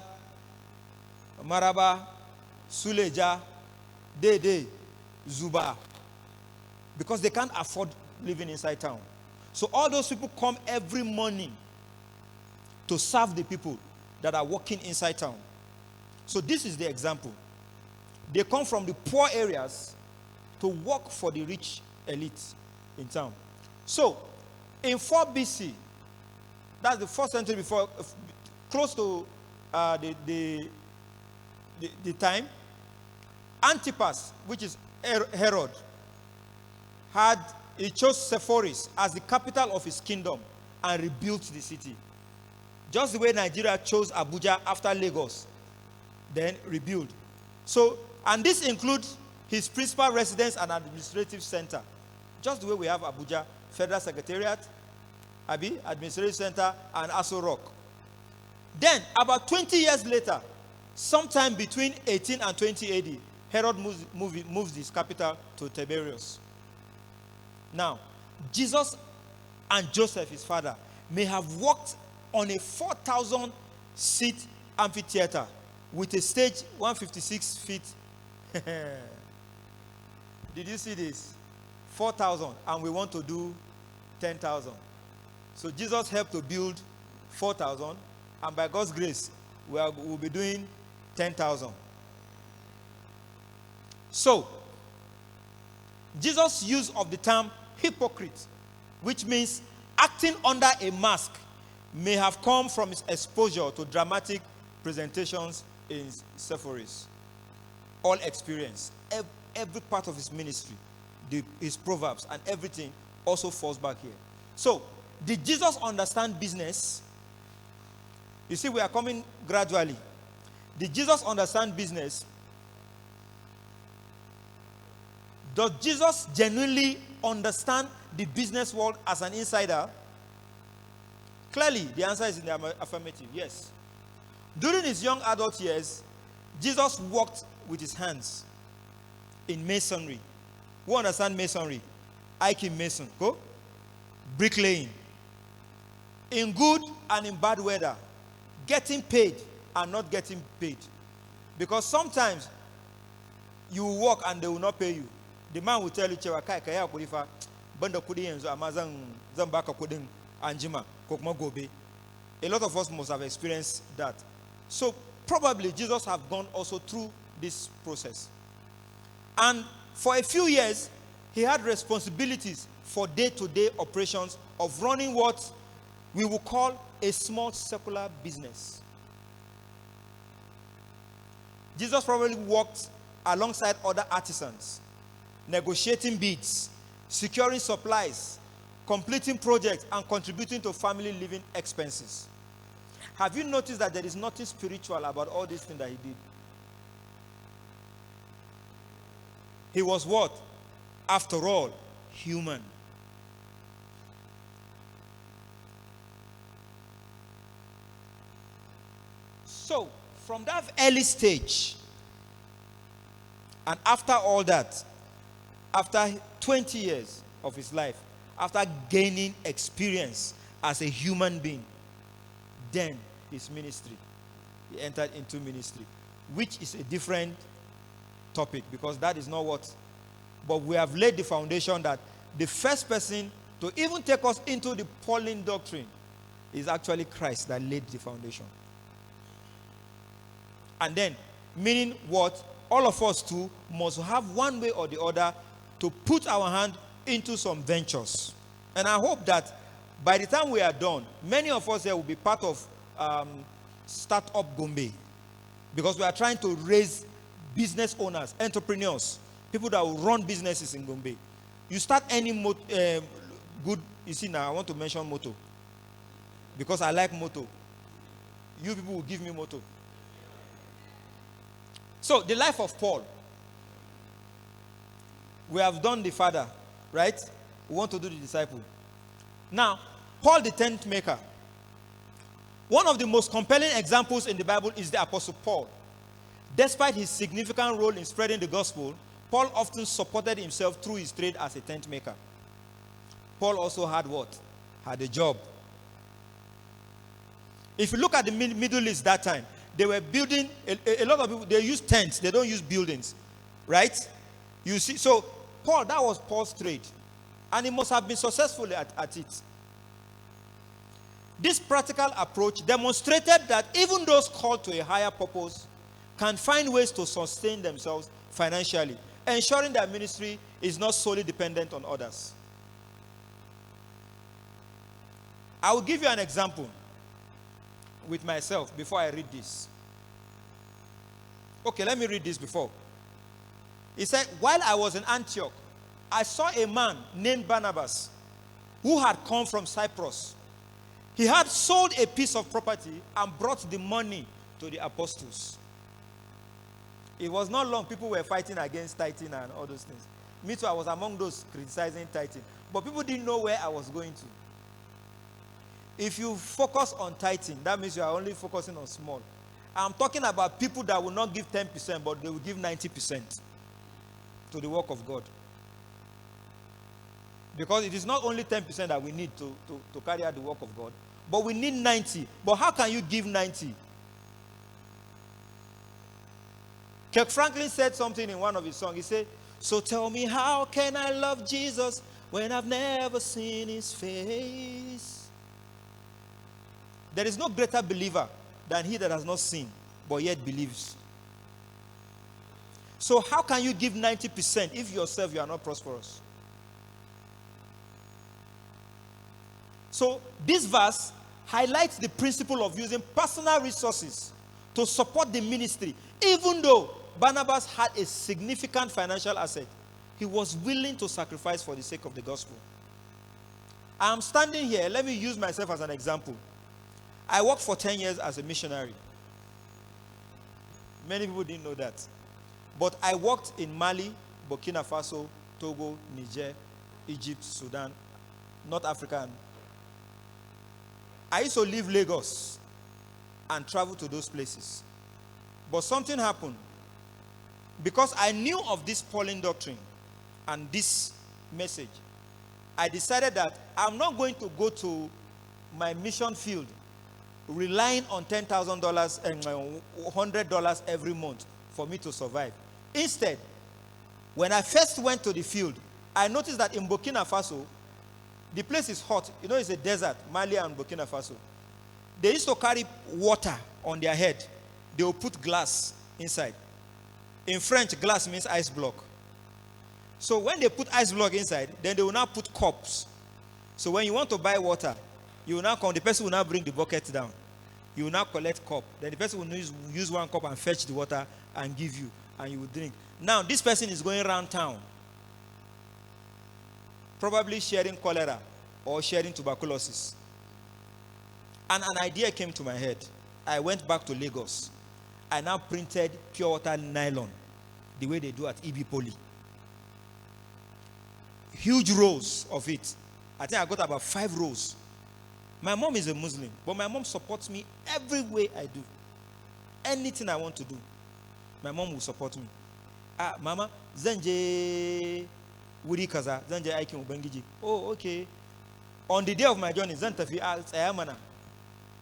Maraba, Suleja, Dede, Zuba. Because they can't afford living inside town. So all those people come every morning to serve the people that are working inside town. So this is the example. They come from the poor areas to work for the rich elite in town. So, in 4 BC, that's the 4th century before, close to the time, Antipas, which is Herod, he chose Sepphoris as the capital of his kingdom and rebuilt the city. Just the way Nigeria chose Abuja after Lagos, then rebuilt. So, and this includes his principal residence and administrative center. Just the way we have Abuja, Federal Secretariat, Administrative Center, and Aso Rock. Then, about 20 years later, sometime between 18 and 20 AD, Herod moves his capital to Tiberias. Now, Jesus and Joseph, his father, may have worked on a 4,000-seat amphitheater with a stage 156 feet. Did you see this? 4,000, and we want to do 10,000. So Jesus helped to build 4,000, and by God's grace, we'll be doing 10,000. So, Jesus' use of the term hypocrite, which means acting under a mask, may have come from his exposure to dramatic presentations in Sepphoris. All experience, every part of his ministry, his proverbs and everything also falls back here. So, did Jesus understand business? You see, we are coming gradually. Did Jesus understand business? Does Jesus genuinely understand the business world as an insider? Clearly, the answer is in the affirmative, yes. During his young adult years, Jesus worked with his hands in masonry. Who understand masonry? Ike Mason, go. Bricklaying. In good and in bad weather. Getting paid and not getting paid. Because sometimes you work and they will not pay you. The man will tell you, Chewa kai kaya kulifa banda kudi yenzo amazan zambaka kudin anjima kokma gobe. A lot of us must have experienced that. So probably Jesus have gone also through this process. And for a few years, he had responsibilities for day-to-day operations of running what we will call a small secular business. Jesus probably worked alongside other artisans, negotiating bids, securing supplies, completing projects, and contributing to family living expenses. Have you noticed that there is nothing spiritual about all these things that he did? He was what? After all, human. So, from that early stage, and after all that, after 20 years of his life, after gaining experience as a human being, then his ministry, he entered into ministry, which is a different topic, because that is not what, but we have laid the foundation that the first person to even take us into the Pauline doctrine is actually Christ that laid the foundation. And then, meaning what? All of us too must have one way or the other to put our hand into some ventures. And I hope that by the time we are done, many of us here will be part of Startup Gombe, because we are trying to raise business owners, entrepreneurs, people that will run businesses in Gombe. You start any good, you see now, I want to mention moto, because I like moto. You people will give me moto. So, the life of Paul. We have done the father, right? We want to do the disciple. Now, Paul the tent maker. One of the most compelling examples in the Bible is the Apostle Paul. Despite his significant role in spreading the gospel, Paul often supported himself through his trade as a tent maker. Paul also had what? Had a job. If you look at the Middle East that time, they were building, a lot of people, they use tents, they don't use buildings, right? You see, so Paul, that was Paul's trade. And he must have been successful at it. This practical approach demonstrated that even those called to a higher purpose can find ways to sustain themselves financially, ensuring their ministry is not solely dependent on others. I will give you an example with myself before I read this. Okay, let me read this before. He said, while I was in Antioch, I saw a man named Barnabas who had come from Cyprus. He had sold a piece of property and brought the money to the apostles. It was not long people were fighting against tithing and all those things. Me too, I was among those criticizing tithing. But people didn't know where I was going to. If you focus on tithing, that means you are only focusing on small. I'm talking about people that will not give 10%, but they will give 90% to the work of God. Because it is not only 10% that we need to carry out the work of God, but we need 90. But how can you give 90? Kirk Franklin said something in one of his songs. He said, so tell me, how can I love Jesus when I've never seen his face? There is no greater believer than he that has not seen, but yet believes. So how can you give 90% if yourself you are not prosperous? So this verse highlights the principle of using personal resources to support the ministry. Even though Barnabas had a significant financial asset, he was willing to sacrifice for the sake of the gospel. I am standing here. Let me use myself as an example. I worked for 10 years as a missionary. Many people didn't know that. But I worked in Mali, Burkina Faso, Togo, Niger, Egypt, Sudan, North Africa. I used to leave Lagos and travel to those places. But something happened. Because I knew of this Pauline doctrine and this message, I decided that I'm not going to go to my mission field relying on $10,000 and $100 every month for me to survive. Instead, when I first went to the field, I noticed that in Burkina Faso, the place is hot. You know, it's a desert, Mali and Burkina Faso. They used to carry water on their head. They will put glass inside. In French, glass means ice block. So when they put ice block inside, then they will now put cups. So when you want to buy water, you will now come, the person will now bring the bucket down. You will now collect cup. Then the person will use one cup and fetch the water and give you, and you will drink. Now, this person is going around town, probably sharing cholera or sharing tuberculosis. And an idea came to my head. I went back to Lagos. I now printed pure water nylon, the way they do at EB Poly. huge rows of it. I think I got about 5 rows. My mom is a Muslim, but my mom supports me every way I do. Anything I want to do, my mom will support me. Mama, zanje wuri kaza, zanje aikin ubangiji. Oh, okay. On the day of my journey, zan tafi ayamana,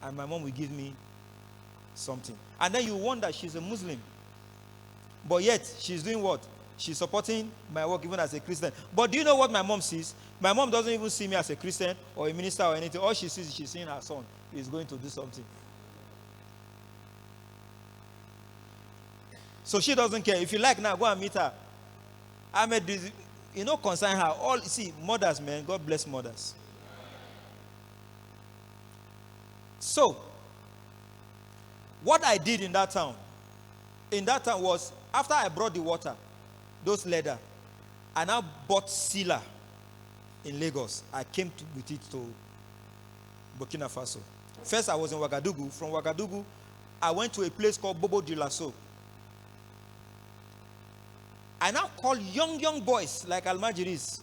and my mom will give me something. And then you wonder, she's a Muslim, but yet she's doing what? She's supporting my work even as a Christian. But do you know what my mom sees? My mom doesn't even see me as a Christian or a minister or anything. All she sees is she's seeing her son is going to do something. So she doesn't care. If you like now, go and meet her. Ahmed, concern her. All see, mothers, man, God bless mothers. So, what I did in that town was, after I brought the water, those leather, I now bought sealer in Lagos. I came with it to Burkina Faso. First, I was in Ouagadougou. From Ouagadougou, I went to a place called Bobo Dioulasso. I now call young boys like Almajiris.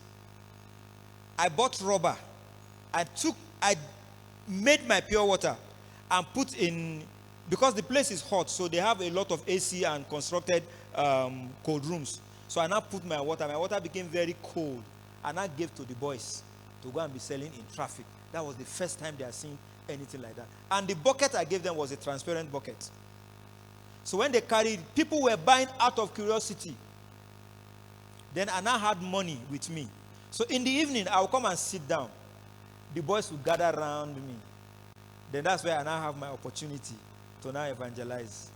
I bought rubber. I made my pure water and put in, because the place is hot, so they have a lot of AC and constructed cold rooms. So I now put my water. My water became very cold. And I gave to the boys to go and be selling in traffic. That was the first time they had seen anything like that. And the bucket I gave them was a transparent bucket. So when they carried, people were buying out of curiosity. Then I now had money with me. So in the evening, I will come and sit down. The boys will gather around me. Then that's where I now have my opportunity to now evangelize.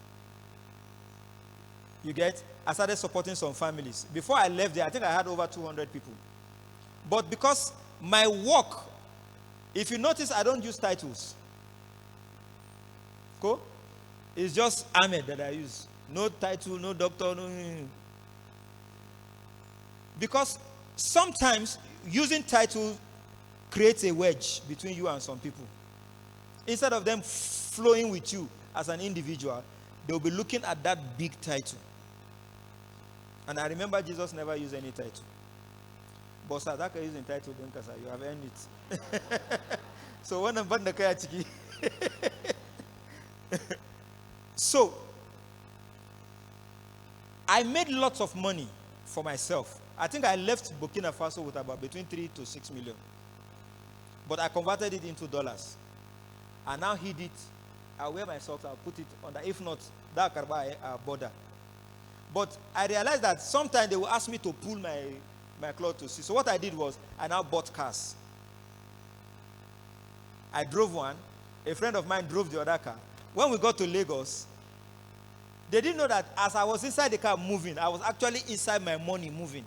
You get? I started supporting some families. Before I left there, I think I had over 200 people. But because my work, if you notice, I don't use titles. Cool? It's just Ahmed that I use. No title, no doctor, no. Because sometimes using titles creates a wedge between you and some people. Instead of them flowing with you as an individual, they'll be looking at that big title. And I remember Jesus never used any title. But sir, that using title, then you have earned it. So when I'm the kayachiki. So I made lots of money for myself. I think I left Burkina Faso with about between 3 to 6 million. But I converted it into dollars. I now hid it. I'll wear my socks, I'll put it under. If not, that Karba border. But I realized that sometimes they will ask me to pull my cloth to see. So what I did was, I now bought cars. I drove one. A friend of mine drove the other car. When we got to Lagos, they didn't know that as I was inside the car moving, I was actually inside my money moving.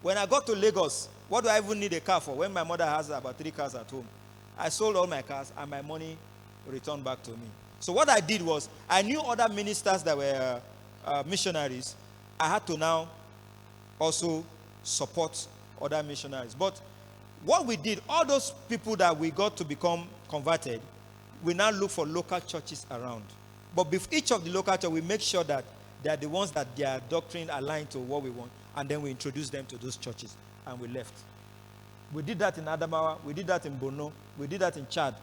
When I got to Lagos, what do I even need a car for? When my mother has about 3 cars at home. I sold all my cars and my money returned back to me. So what I did was, I knew other ministers that were missionaries. I had to now also support other missionaries. But what we did, all those people that we got to become converted, we now look for local churches around. But with each of the local churches, we make sure that they are the ones that their doctrine aligned to what we want. And then we introduce them to those churches. And we left. We did that in Adamawa. We did that in Bono. We did that in Chad.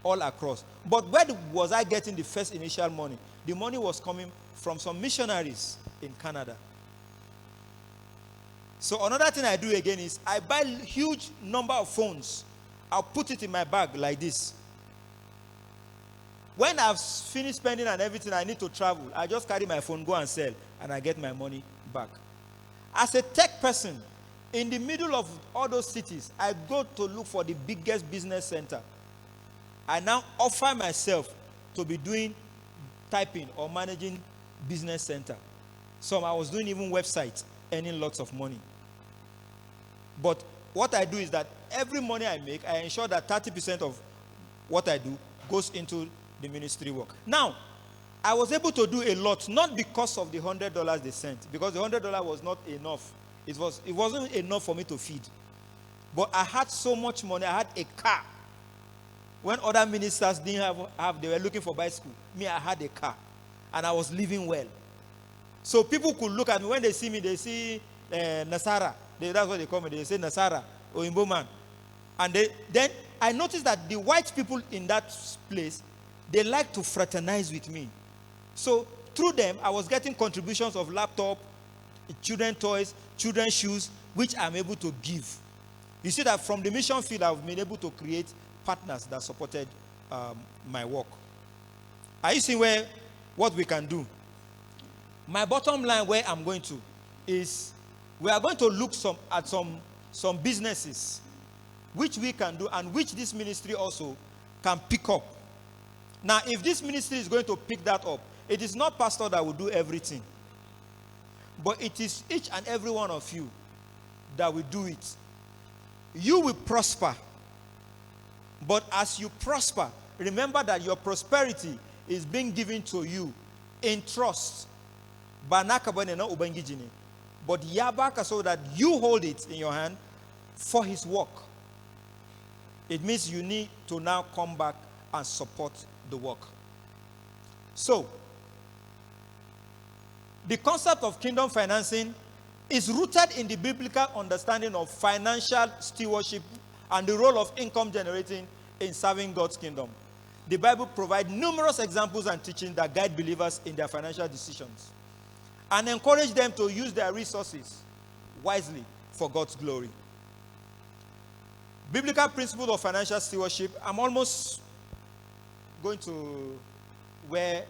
All across. But where was I getting the first initial money? The money was coming from some missionaries in Canada. So another thing I do again is I buy huge number of phones. I'll put it in my bag like this. When I've finished spending and everything, I need to travel. I just carry my phone, go and sell, and I get my money back. As a tech person, in the middle of all those cities, I go to look for the biggest business center. I now offer myself to be doing typing or managing business center. So I was doing even websites, earning lots of money. But what I do is that every money I make, I ensure that 30% of what I do goes into the ministry work. Now, I was able to do a lot, not because of the $100 they sent, because the $100 was not enough. It wasn't enough for me to feed. But I had so much money. I had a car. When other ministers didn't have, they were looking for bicycle. Me, I had a car. And I was living well. So people could look at me. When they see me, they see Nasara. That's what they call me. They say Nasara or Imbo man. And then I noticed that the white people in that place, they like to fraternize with me. So through them, I was getting contributions of laptop, children toys, children shoes, which I'm able to give. You see that from the mission field, I've been able to create partners that supported my work. Are you seeing what we can do? My bottom line where I'm going to is we are going to look at some businesses which we can do and which this ministry also can pick up. Now, if this ministry is going to pick that up, it is not pastor that will do everything. But it is each and every one of you that will do it. You will prosper. But as you prosper, remember that your prosperity is being given to you in trust. But yabaka, so that you hold it in your hand for his work. It means you need to now come back and support the work. So, the concept of kingdom financing is rooted in the biblical understanding of financial stewardship and the role of income generating in serving God's kingdom. The Bible provides numerous examples and teachings that guide believers in their financial decisions and encourage them to use their resources wisely for God's glory. Biblical principles of financial stewardship. I'm almost going to where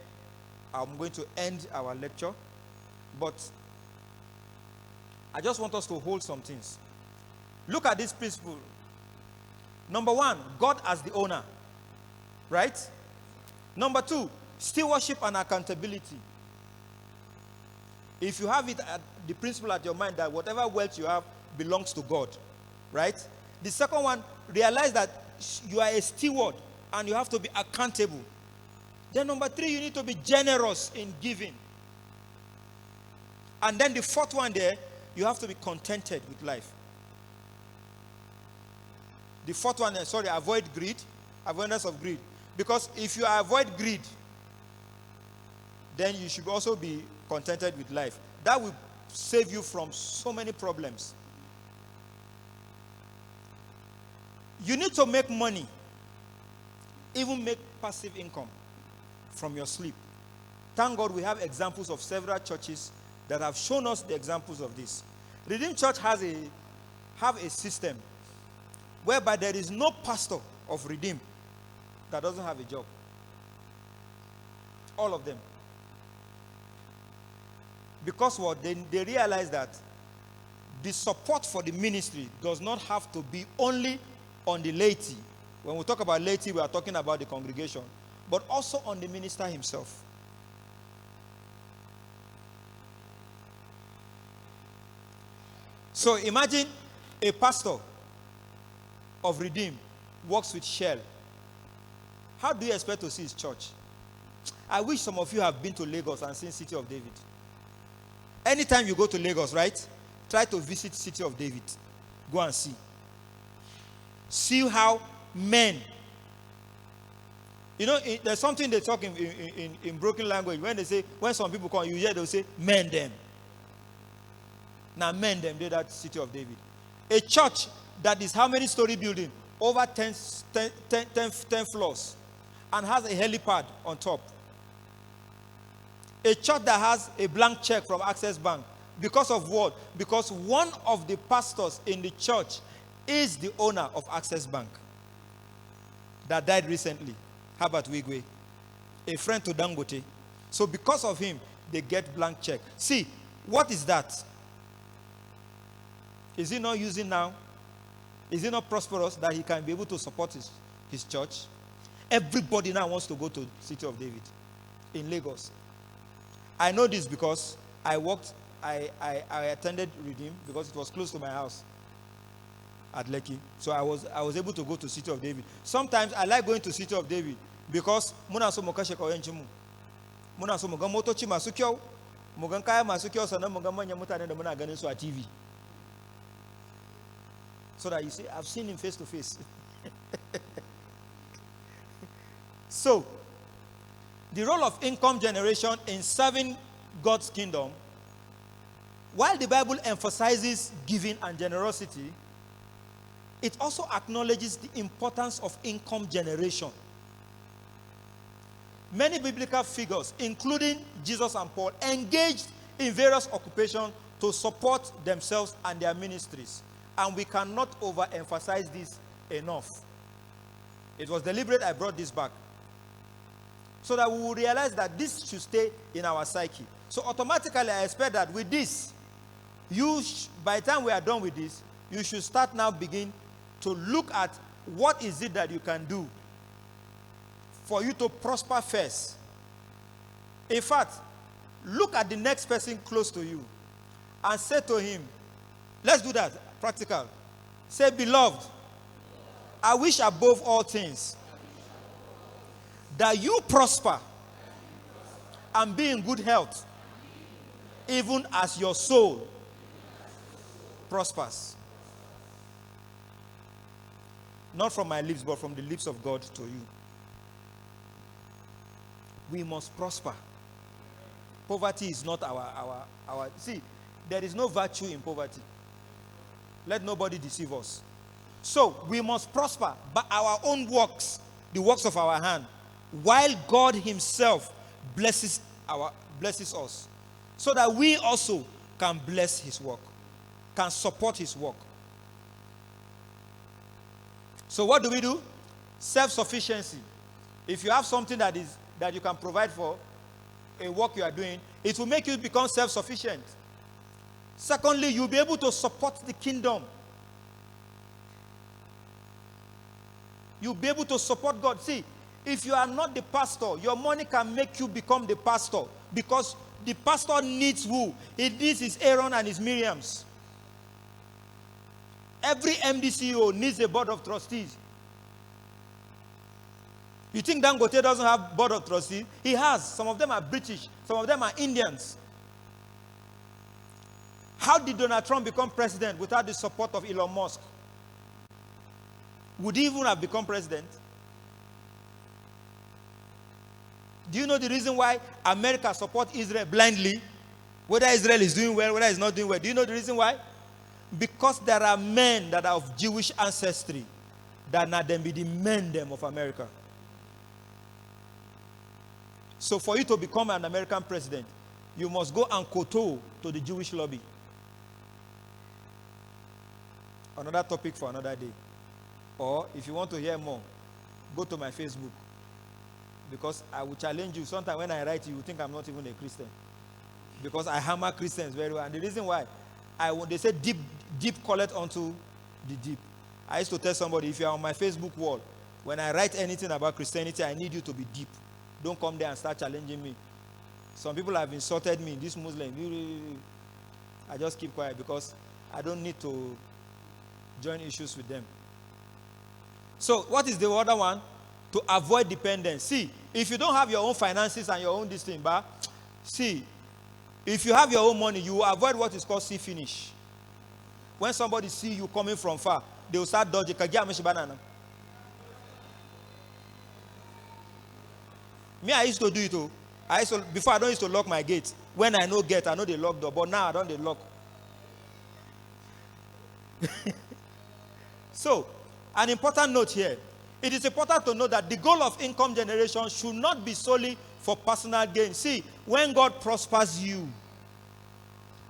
I'm going to end our lecture, but I just want us to hold some things. Look at this principle. Number one, God as the owner. Right? Number two, stewardship and accountability. If you have it at the principle at your mind that whatever wealth you have belongs to God. Right? The second one, realize that you are a steward and you have to be accountable. Then number three, you need to be generous in giving. And then the fourth one there, you have to be contented with life. The fourth one, avoid greed, avoidance of greed. Because if you avoid greed, then you should also be contented with life. That will save you from so many problems. You need to make money, even make passive income from your sleep. Thank God we have examples of several churches that have shown us the examples of this. Redeemed Church have a system whereby there is no pastor of Redeemed that doesn't have a job. All of them. Because what? They realize that the support for the ministry does not have to be only on the laity. When we talk about laity, we are talking about the congregation, but also on the minister himself. So imagine a pastor of Redeem works with Shell. How do you expect to see his church? I wish some of you have been to Lagos and seen City of David. Anytime you go to Lagos, right? Try to visit City of David. Go and see. See how men. You know, there's something they talk in broken language. When they say, when some people come, you hear they'll say, men them. Now men them did that City of David. A church that is how many story building? Over 10 floors. And has a helipad on top. A church that has a blank check from Access Bank. Because of what? Because one of the pastors in the church is the owner of Access Bank. That died recently. Herbert Wigwe. A friend to Dangote. So because of him, they get blank check. See, what is that? Is he not using now? Is he not prosperous that he can be able to support his church? Everybody now wants to go to City of David in Lagos. I know this because I attended Redeem because it was close to my house at Lekki. So I was able to go to City of David. Sometimes I like going to City of David because muna so mukashe kawenchimu. Muna so muga motoci masu kyau, mugan kaya masu kyau sannan mugan manyan mutane da muna ganin su a TV. So that you see, I've seen him face to face. So, the role of income generation in serving God's kingdom while the Bible emphasizes giving and generosity, it also acknowledges the importance of income generation. Many biblical figures, including Jesus and Paul, engaged in various occupations to support themselves and their ministries. And we cannot overemphasize this enough. It was deliberate I brought this back, so that we will realize that this should stay in our psyche. So automatically I expect that with this, by the time we are done with this, you should start now begin to look at what is it that you can do for you to prosper first. In fact, look at the next person close to you and say to him, let's do that, practical. Say, beloved, I wish above all things that you prosper and be in good health, even as your soul prospers. Not from my lips, but from the lips of God to you. We must prosper. Poverty is not our. See, there is no virtue in poverty. Let nobody deceive us. So, we must prosper by our own works, the works of our hand, while God himself blesses us, so that we also can bless his work, can support his work. So what do? Self-sufficiency. If you have something that you can provide for a work you are doing, it will make you become self-sufficient. Secondly, you'll be able to support the kingdom. You'll be able to support God. See, if you are not the pastor, your money can make you become the pastor, because the pastor needs who? He needs his Aaron and his Miriams. Every MDCO needs a board of trustees. You think Dangote doesn't have board of trustees? He has. Some of them are British. Some of them are Indians. How did Donald Trump become president without the support of Elon Musk? Would he even have become president? Do you know the reason why America supports Israel blindly? Whether Israel is doing well, whether it's not doing well. Do you know the reason why? Because there are men that are of Jewish ancestry that now them be the men them of America. So for you to become an American president, you must go and kowtow to the Jewish lobby. Another topic for another day. Or if you want to hear more, go to my Facebook. Because I will challenge you. Sometimes when I write you think I'm not even a Christian. Because I hammer Christians very well. And the reason why, they say deep calleth unto the deep. I used to tell somebody, if you are on my Facebook wall, when I write anything about Christianity, I need you to be deep. Don't come there and start challenging me. Some people have insulted me, this Muslim. I just keep quiet because I don't need to join issues with them. So what is the other one? To avoid dependence. See, if you don't have your own finances and your own this thing, but see, if you have your own money, you will avoid what is called see finish. When somebody see you coming from far, they will start dodging. Me, I used to do it too. Before I don't used to lock my gate. When I know gate, I know they lock door. But now I don't they lock. So, an important note here. It is important to know that the goal of income generation should not be solely for personal gain. See, when God prospers you,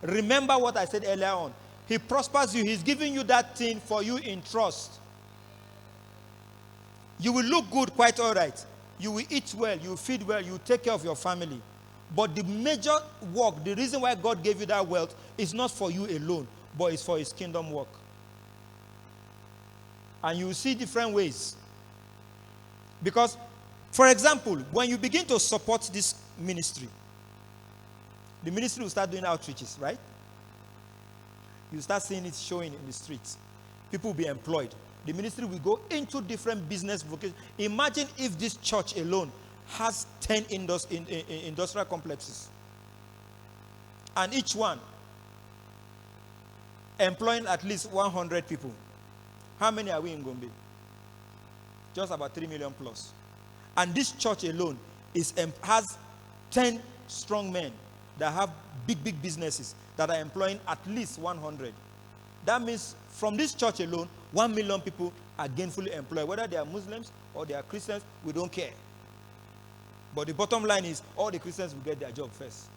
remember what I said earlier on. He prospers you. He's giving you that thing for you in trust. You will look good, quite all right. You will eat well, you will feed well, you will take care of your family. But the major work, the reason why God gave you that wealth is not for you alone, but it's for his kingdom work. And you will see different ways. Because, for example, when you begin to support this ministry, the ministry will start doing outreaches, right? You start seeing it showing in the streets. People will be employed. The ministry will go into different business vocations. Imagine if this church alone has 10 industrial complexes. And each one employing at least 100 people. How many are we in Gombe? Just about 3 million plus. And this church alone has 10 strong men that have big businesses. that are employing at least 100. That means from this church alone, 1 million people are gainfully employed. Whether they are Muslims or they are Christians, we don't care. But the bottom line is all the Christians will get their job first.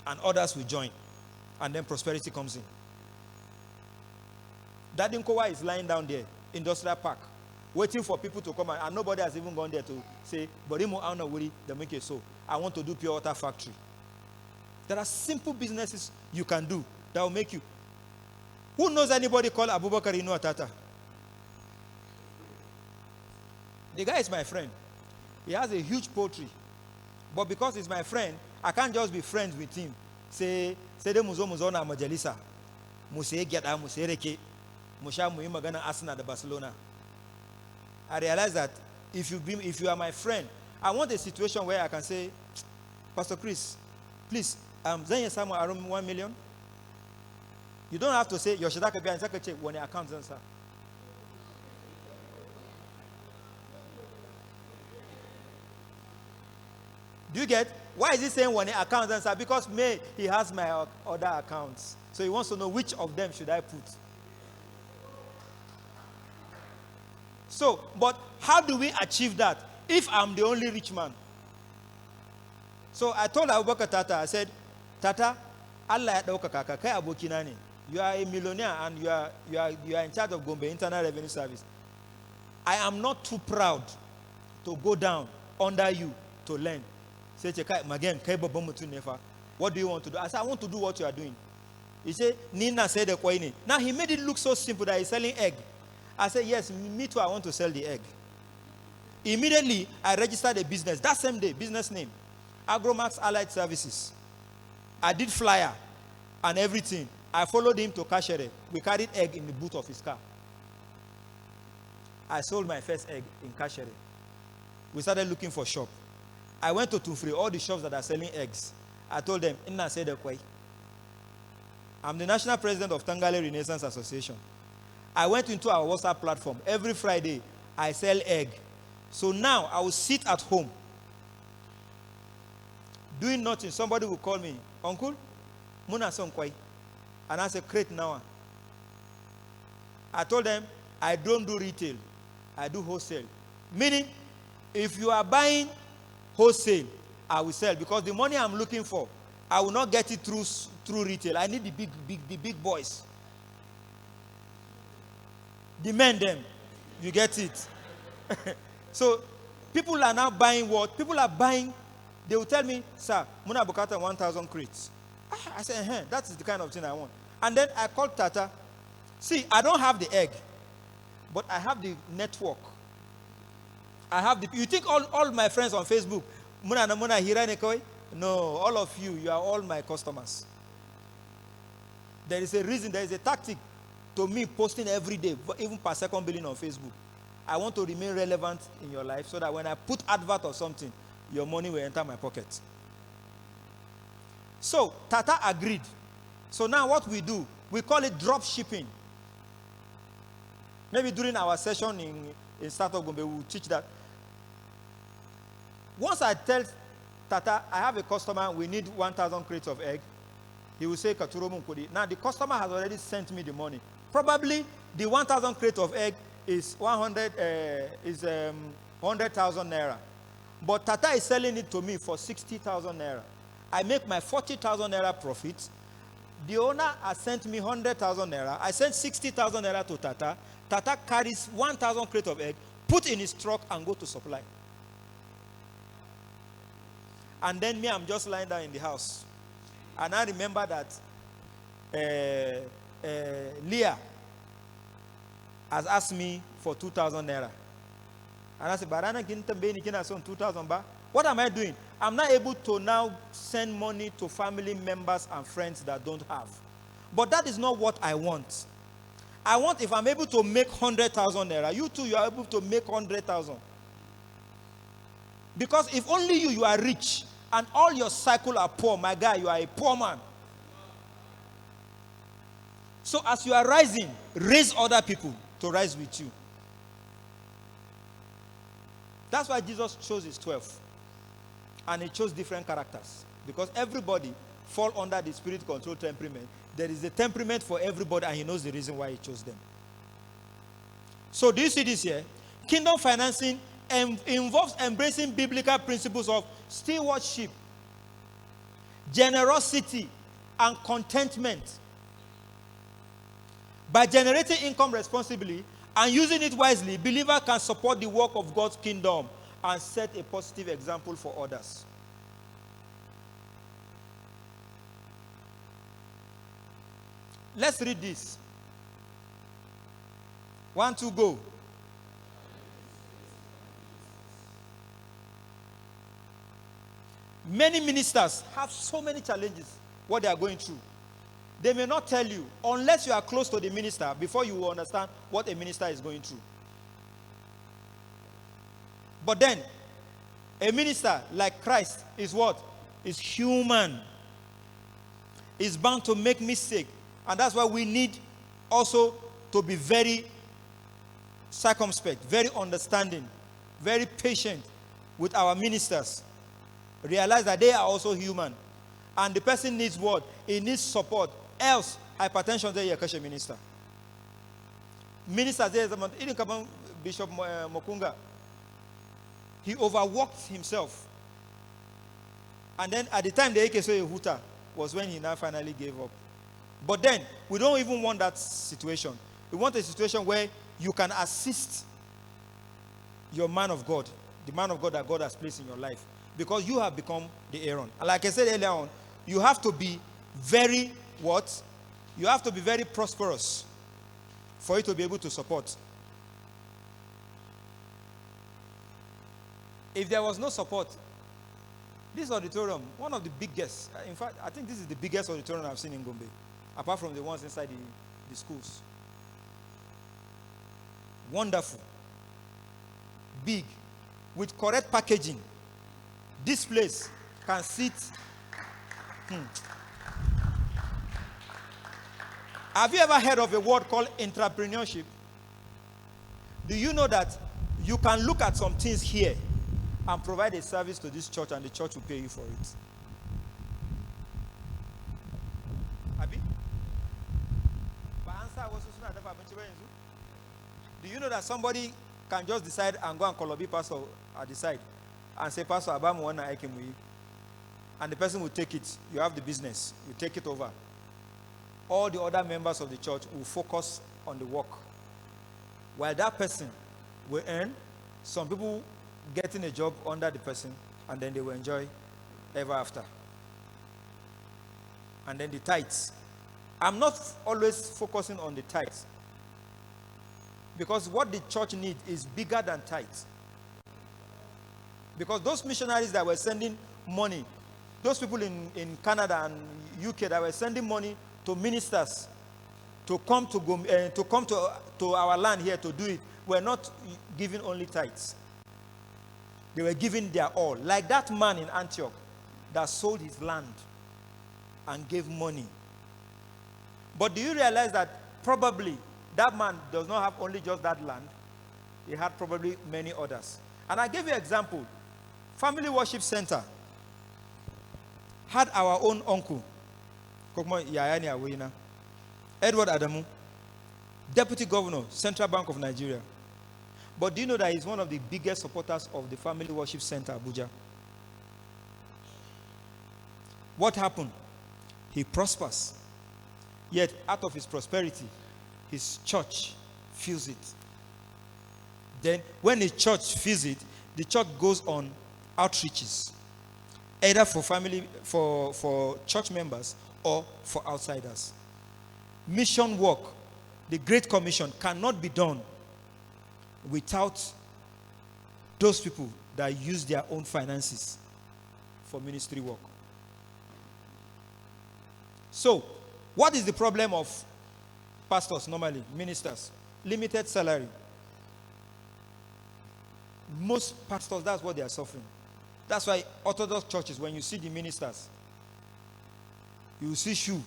And others will join. And then prosperity comes in. That Nkowa is lying down there, industrial park, waiting for people to come, and nobody has even gone there to say, "Borimo auna wuri the make it so. I want to do pure water factory." There are simple businesses you can do that will make you. Who knows anybody called Abubakar Inu Atata? The guy is my friend. He has a huge poultry. But because he's my friend, I can't just be friends with him. Say de muzo muzo na majalisa. Muse gyada muse reke. Musha muyi magana Arsenal de Barcelona. I realize that if you are my friend, I want a situation where I can say, "Pastor Chris, please, then you somewhere around 1 million." You don't have to say Yoshida Kabia and Sakache when your account answer. Do you get? Why is he saying when the account answer? Because he has my other accounts. So he wants to know which of them should I put. So, but how do we achieve that if I'm the only rich man? So I told Abubakar Tata, I said, "Tata, Allah ya dauka kaka kai abokina ne. You are a millionaire and you are in charge of Gombe Internal Revenue Service. I am not too proud to go down under you to learn." Say, Magem, what do you want to do? I said, "I want to do what you are doing." He said, "Nina said the coin." Now he made it look so simple that he's selling egg. I said, "Yes, me too, I want to sell the egg." Immediately, I registered a business. That same day, business name, Agromax Allied Services. I did flyer and everything. I followed him to Kashere. We carried egg in the boot of his car. I sold my first egg in Kashere. We started looking for shop. I went to Tufri, all the shops that are selling eggs. I told them, "Inna said the kwai. I'm the national president of Tangale Renaissance Association." I went into our WhatsApp platform. Every Friday, I sell egg. So now, I will sit at home, doing nothing. Somebody will call me, "Uncle, muna son kwai." And I say, "Crate now." I told them, I don't do retail. I do wholesale. Meaning, if you are buying wholesale, I will sell. Because the money I'm looking for, I will not get it through retail. I need the big boys. The men them. You get it. So, people are now buying what? People are buying. They will tell me, "Sir, Muna Bukata 1,000 crates." I said, that is the kind of thing I want. And then I called Tata. See, I don't have the egg, but I have the network. I have you think all my friends on Facebook, Muna Hiranekoi? No, all of you are all my customers. There is a reason, there is a tactic to me posting every day, even per second billing on Facebook. I want to remain relevant in your life so that when I put advert or something, your money will enter my pocket. So, Tata agreed. So now what we do, we call it drop shipping. Maybe during our session in Startup Gombe, we will teach that. Once I tell Tata, I have a customer, we need 1,000 crates of egg, he will say, "Katuro Munkudi." Now the customer has already sent me the money. Probably the 1,000 crates of egg is 100,000 naira. But Tata is selling it to me for 60,000 naira. I make my 40,000 naira profit. The owner has sent me 100,000 naira. I sent 60,000 naira to Tata. Tata carries 1,000 crates of egg, put in his truck and go to supply. And then me, I'm just lying down in the house. And I remember that Leah has asked me for 2,000 naira. And I said, "Barana kintambe kina son 2,000 ba." What am I doing? I'm not able to now send money to family members and friends that don't have. But that is not what I want. I want, if I'm able to make 100,000 naira, you too, you are able to make 100,000. Because if only you are rich, and all your cycle are poor, my guy, you are a poor man. So as you are rising, raise other people to rise with you. That's why Jesus chose his 12. And he chose different characters. Because everybody fall under the spirit control temperament. There is a temperament for everybody, and he knows the reason why he chose them. So do you see this here? Kingdom financing involves embracing biblical principles of stewardship, generosity, and contentment. By generating income responsibly and using it wisely, believers can support the work of God's kingdom and set a positive example for others. Let's read this. 1, 2, go. Many ministers have so many challenges, what they are going through. They may not tell you, unless you are close to the minister, before you will understand what a minister is going through. But then, a minister like Christ is what? Is human. Is bound to make mistakes. And that's why we need also to be very circumspect, very understanding, very patient with our ministers. Realize that they are also human. And the person needs what? He needs support. Else, hypertension is a minister. Minister there, Bishop Mokunga, he overworked himself. And then at the time the AKSO Huta was when he now finally gave up. But then, we don't even want that situation. We want a situation where you can assist your man of God, the man of God that God has placed in your life. Because you have become the Aaron. And like I said earlier on, you have to be very what? You have to be very prosperous for you to be able to support. If there was no support, this auditorium, one of the biggest, in fact, I think this is the biggest auditorium I've seen in Gombe, apart from the ones inside the schools. Wonderful. Big. With correct packaging. This place can sit. Have you ever heard of a word called entrepreneurship? Do you know that you can look at some things here and provide a service to this church and the church will pay you for it? Abi? Do you know that somebody can just decide and go and call a pastor at the side and say, Pastor, Abamu wana aikemui, and the person will take it. You have the business. You take it over. All the other members of the church will focus on the work. While that person will earn, some people getting a job under the person, and then they will enjoy ever after. And then the tithes. I'm not always focusing on the tithes. Because what the church needs is bigger than tithes. Because those missionaries that were sending money, those people in Canada and UK that were sending money to ministers to come to our land here to do it, were not giving only tithes. They were giving their all. Like that man in Antioch that sold his land and gave money. But do you realize that probably that man does not have only just that land? He had probably many others. And I gave you an example. Family Worship Center had our own uncle, Edward Adamu, Deputy Governor, Central Bank of Nigeria. But do you know that he's one of the biggest supporters of the Family Worship Center, Abuja? What happened? He prospers. Yet, out of his prosperity, his church feels it. Then, when the church feels it, the church goes on outreaches, either for family, for church members or for outsiders. Mission work, the Great Commission, cannot be done without those people that use their own finances for ministry work. So, what is the problem of pastors normally, ministers? Limited salary. Most pastors, that's what they are suffering. That's why Orthodox churches, when you see the ministers, you see shoe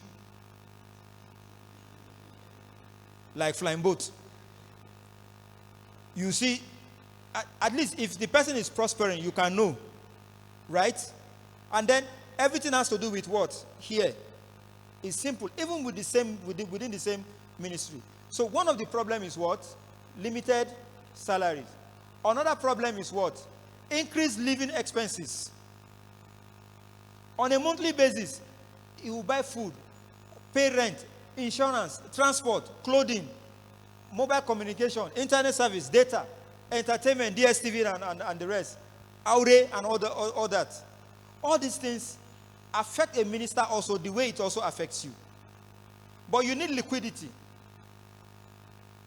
like flying boat. You see, at least if the person is prospering, you can know, right? And then everything has to do with what? Here. It's simple. Even with the same, within the same ministry. So one of the problems is what? Limited salaries. Another problem is what? Increased living expenses. On a monthly basis, you will buy food, pay rent, insurance, transport, clothing, mobile communication, internet service, data, entertainment, DSTV and the rest, Aure and all that. All these things affect a minister also the way it also affects you. But you need liquidity.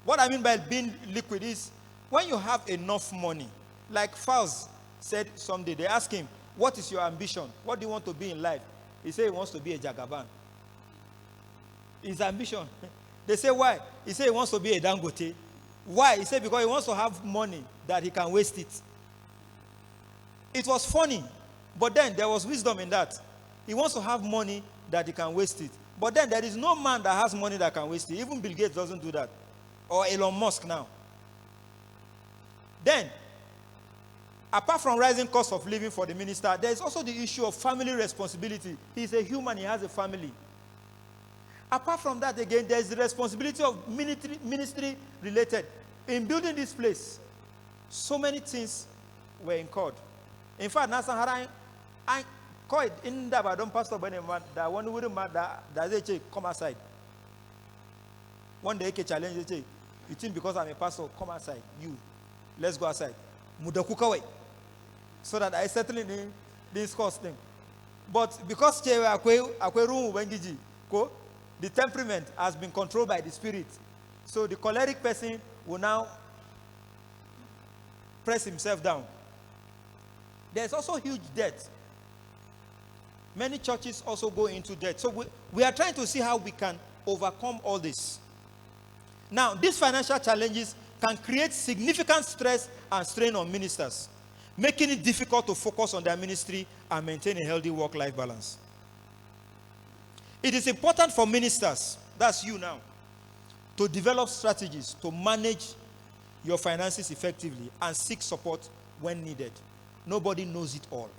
What I mean by being liquid is when you have enough money, like Faust said someday, they asked him, what is your ambition? What do you want to be in life? He said he wants to be a Jagaban. His ambition. They say why? He said he wants to be a Dangote. Why? He said because he wants to have money that he can waste it. It was funny, but then there was wisdom in that. He wants to have money that he can waste it. But then there is no man that has money that can waste it. Even Bill Gates doesn't do that. Or Elon Musk now. Then, apart from rising cost of living for the minister, there is also the issue of family responsibility. He's a human, he has a family. Apart from that, again, there is the responsibility of ministry related. In building this place, so many things were incurred. In fact, Nasan I called in the Badon Pastor Beneman that one wouldn't matter that they come outside. One day, challenge they you think because I'm a pastor, come outside. You, let's go outside. Mudakukawe. So that I settle in this cost thing. But because the temperament has been controlled by the spirit. So the choleric person will now press himself down. There's also huge debt. Many churches also go into debt. So we are trying to see how we can overcome all this. Now, these financial challenges can create significant stress and strain on ministers, making it difficult to focus on their ministry and maintain a healthy work-life balance. It is important for ministers, that's you now, to develop strategies to manage your finances effectively and seek support when needed. Nobody knows it all.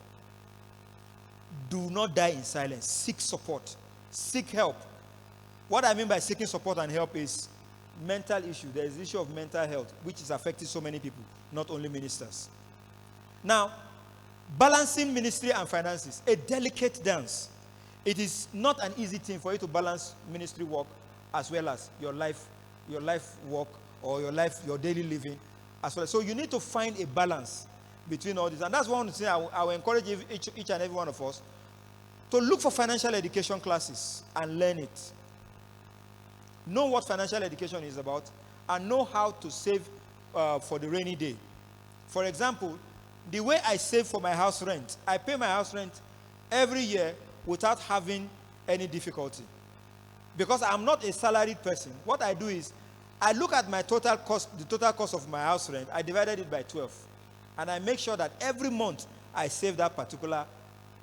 Do not die in silence. Seek support. Seek help. What I mean by seeking support and help is mental issue. There is the issue of mental health, which is affecting so many people, not only ministers. Now, balancing ministry and finances, a delicate dance. It is not an easy thing for you to balance ministry work as well as your life work or your daily living as well. So you need to find a balance between all this. And that's one thing I will encourage each and every one of us to look for financial education classes and learn it. Know what financial education is about and know how to save for the rainy day. For example, the way I save for my house rent, I pay my house rent every year without having any difficulty. Because I'm not a salaried person. What I do is, I look at my total cost, the total cost of my house rent, I divided it by 12. And I make sure that every month, I save that particular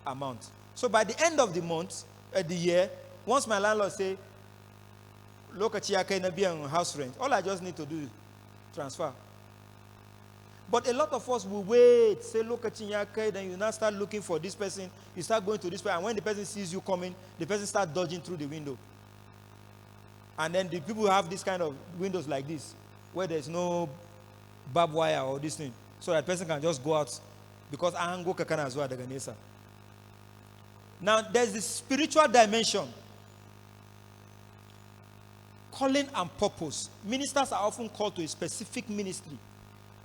amount. So by the end of the month, the year, once my landlord say, look at your house rent, all I just need to do is transfer. But a lot of us will wait, say, look at Chinyake, then you now start looking for this person, you start going to this person, and when the person sees you coming, the person starts dodging through the window. And then the people have this kind of windows like this, where there's no barbed wire or this thing, so that person can just go out, because I go kakana as well, the Ganesa. Now, there's this spiritual dimension. Calling and purpose. Ministers are often called to a specific ministry.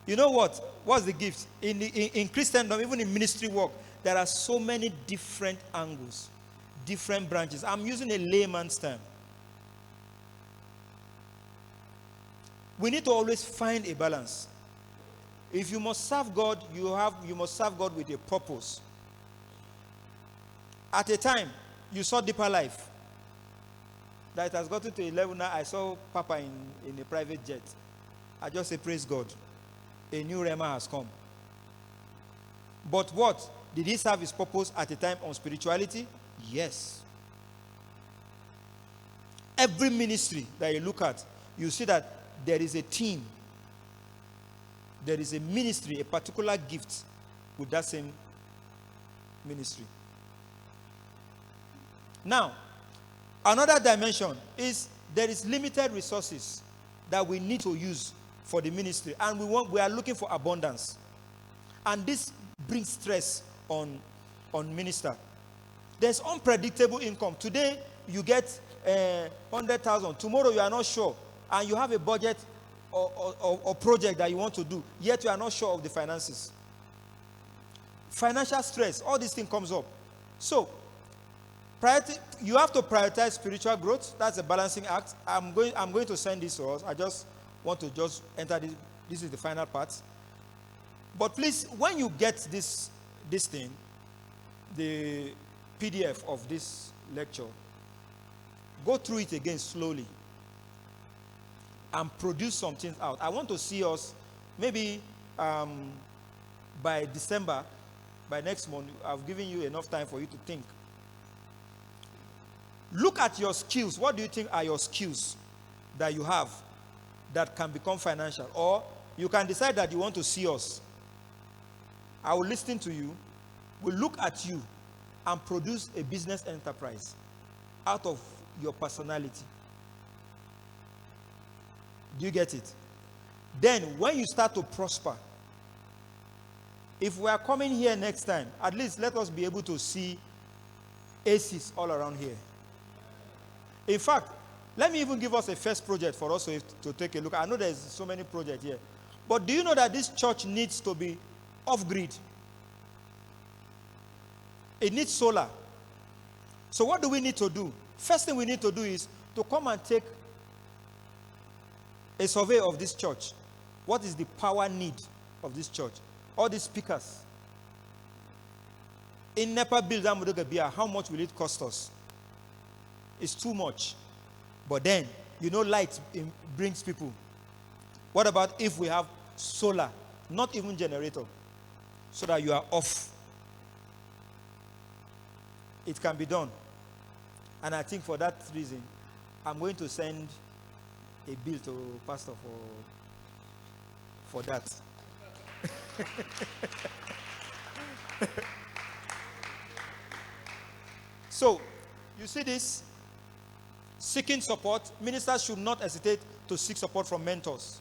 You know what? What's the gift? In Christendom, even in ministry work, there are so many different angles, different branches. I'm using a layman's term. We need to always find a balance. If you must serve God, you must serve God with a purpose. At a time, you saw Deeper Life. That it has gotten to a level now, I saw Papa in a private jet. I just say, praise God. A new Rema has come. But what? Did he serve his purpose at a time on spirituality? Yes. Every ministry that you look at, you see that there is a team. There is a ministry, a particular gift with that same ministry. Now, another dimension is there is limited resources that we need to use for the ministry, and we are looking for abundance. And this brings stress on minister. There's unpredictable income. Today, you get 100,000. Tomorrow, you are not sure. And you have a budget or project that you want to do, yet you are not sure of the finances. Financial stress, all these things comes up. So, you have to prioritize spiritual growth. That's a balancing act. I'm going to send this to us. I just want to enter this. This is the final part. But please, when you get this thing, the PDF of this lecture, go through it again slowly and produce some things out. I want to see us maybe by December, by next month. I've given you enough time for you to think. Look at your skills. What do you think are your skills that you have that can become financial? Or you can decide that you want to see us. I will listen to you. We'll look at you and produce a business enterprise out of your personality. Do you get it? Then, when you start to prosper, if we are coming here next time, at least let us be able to see ACs all around here. In fact, let me even give us a first project for us to take a look. I know there's so many projects here. But do you know that this church needs to be off-grid? It needs solar. So what do we need to do? First thing we need to do is to come and take a survey of this church. What is the power need of this church? All these speakers. In NEPA bill, how much will it cost us? It's too much. But then, light brings people. What about if we have solar, not even generator, so that you are off? It can be done. And I think for that reason, I'm going to send a bill to Pastor for that. So, you see this? Seeking support. Ministers should not hesitate to seek support from mentors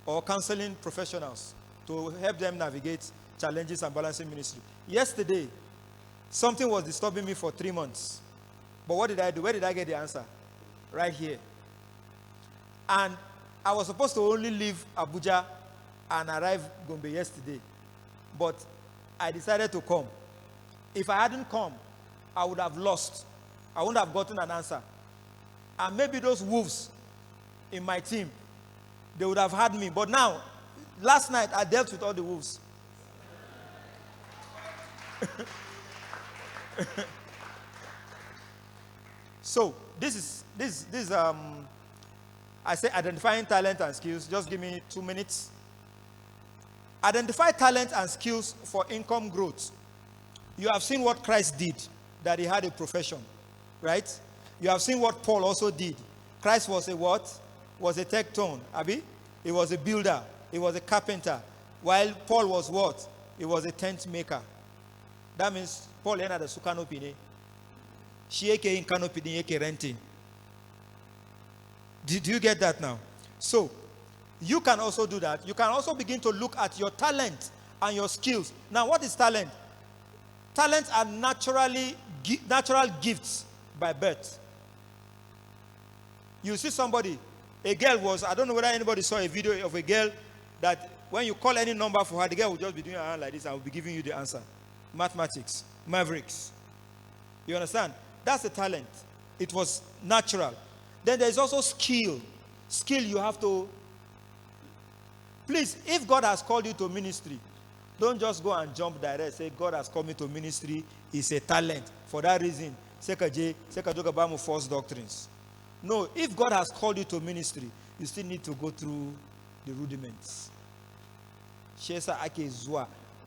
or counseling professionals to help them navigate challenges and balancing ministry. Yesterday, something was disturbing me for 3 months. But what did I do? Where did I get the answer? Right here. And I was supposed to only leave Abuja and arrive Gombe yesterday. But I decided to come. If I hadn't come, I would have lost. I wouldn't have gotten an answer. And maybe those wolves in my team, they would have had me. But now, last night, I dealt with all the wolves. So, this is I say identifying talent and skills. Just give me 2 minutes. Identify talent and skills for income growth. You have seen what Christ did, that he had a profession, right? You have seen what Paul also did. Christ was a what? Was a tecton, Abi? He was a builder. He was a carpenter. While Paul was what? He was a tent maker. That means Paul had a sukanopine. She in canopy renting. Do you get that now? So, you can also do that. You can also begin to look at your talent and your skills. Now, what is talent? Talents are natural gifts by birth. You see somebody, a girl was, I don't know whether anybody saw a video of a girl that when you call any number for her, the girl will just be doing her hand like this and will be giving you the answer. Mathematics, mavericks. You understand? That's a talent. It was natural. Then there's also skill. Skill you have to... Please, if God has called you to ministry, don't just go and jump direct. Say, God has called me to ministry. It's a talent. For that reason, Seka false doctrines. No, if God has called you to ministry, you still need to go through the rudiments.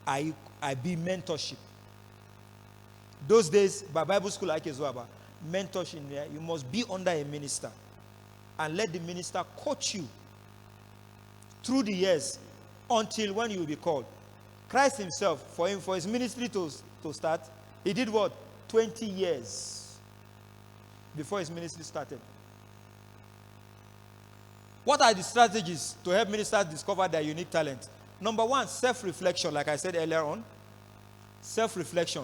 I be mentorship. Those days, by Bible school, mentorship, you must be under a minister and let the minister coach you through the years until when you will be called. Christ himself, for his ministry to start, he did what? 20 years before his ministry started. What are the strategies to help ministers discover their unique talent? Number one, self-reflection, like I said earlier on. Self-reflection.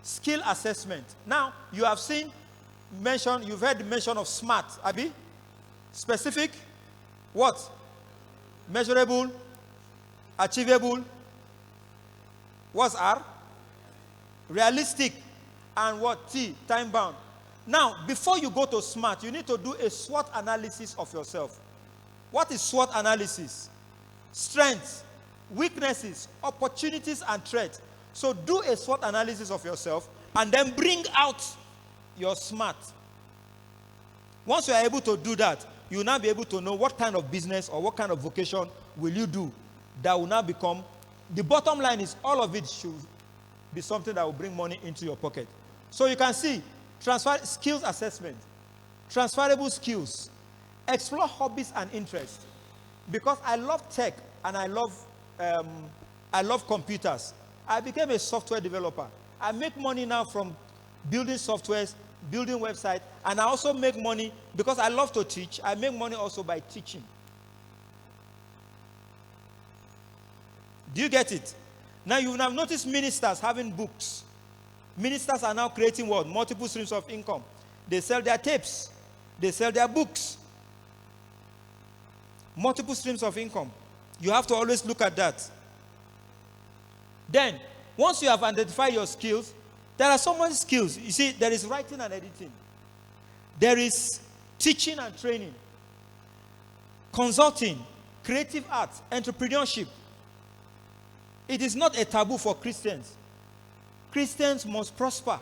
Skill assessment. Now, you have seen mention, you've heard the mention of SMART, Abi? Specific, what? Measurable, achievable. What's R? Realistic. And what? T, time bound. Now, before you go to SMART, you need to do a SWOT analysis of yourself. What is SWOT analysis? Strengths, weaknesses, opportunities, and threats. So do a SWOT analysis of yourself and then bring out your SMART. Once you are able to do that, you will now be able to know what kind of business or what kind of vocation will you do that will now become, the bottom line is all of it should be something that will bring money into your pocket. So you can see, skills assessment, transferable skills, explore hobbies and interests. Because I love tech and I love computers, I became a software developer. I make money now from building softwares, building websites, and I also make money because I love to teach. I make money also by teaching. Do you get it? Now you have noticed ministers having books. Ministers are now creating what? Multiple streams of income. They sell their tapes. They sell their books. Multiple streams of income. You have to always look at that. Then, once you have identified your skills, there are so many skills. You see, there is writing and editing. There is teaching and training. Consulting, creative arts, entrepreneurship. It is not a taboo for Christians. Christians must prosper.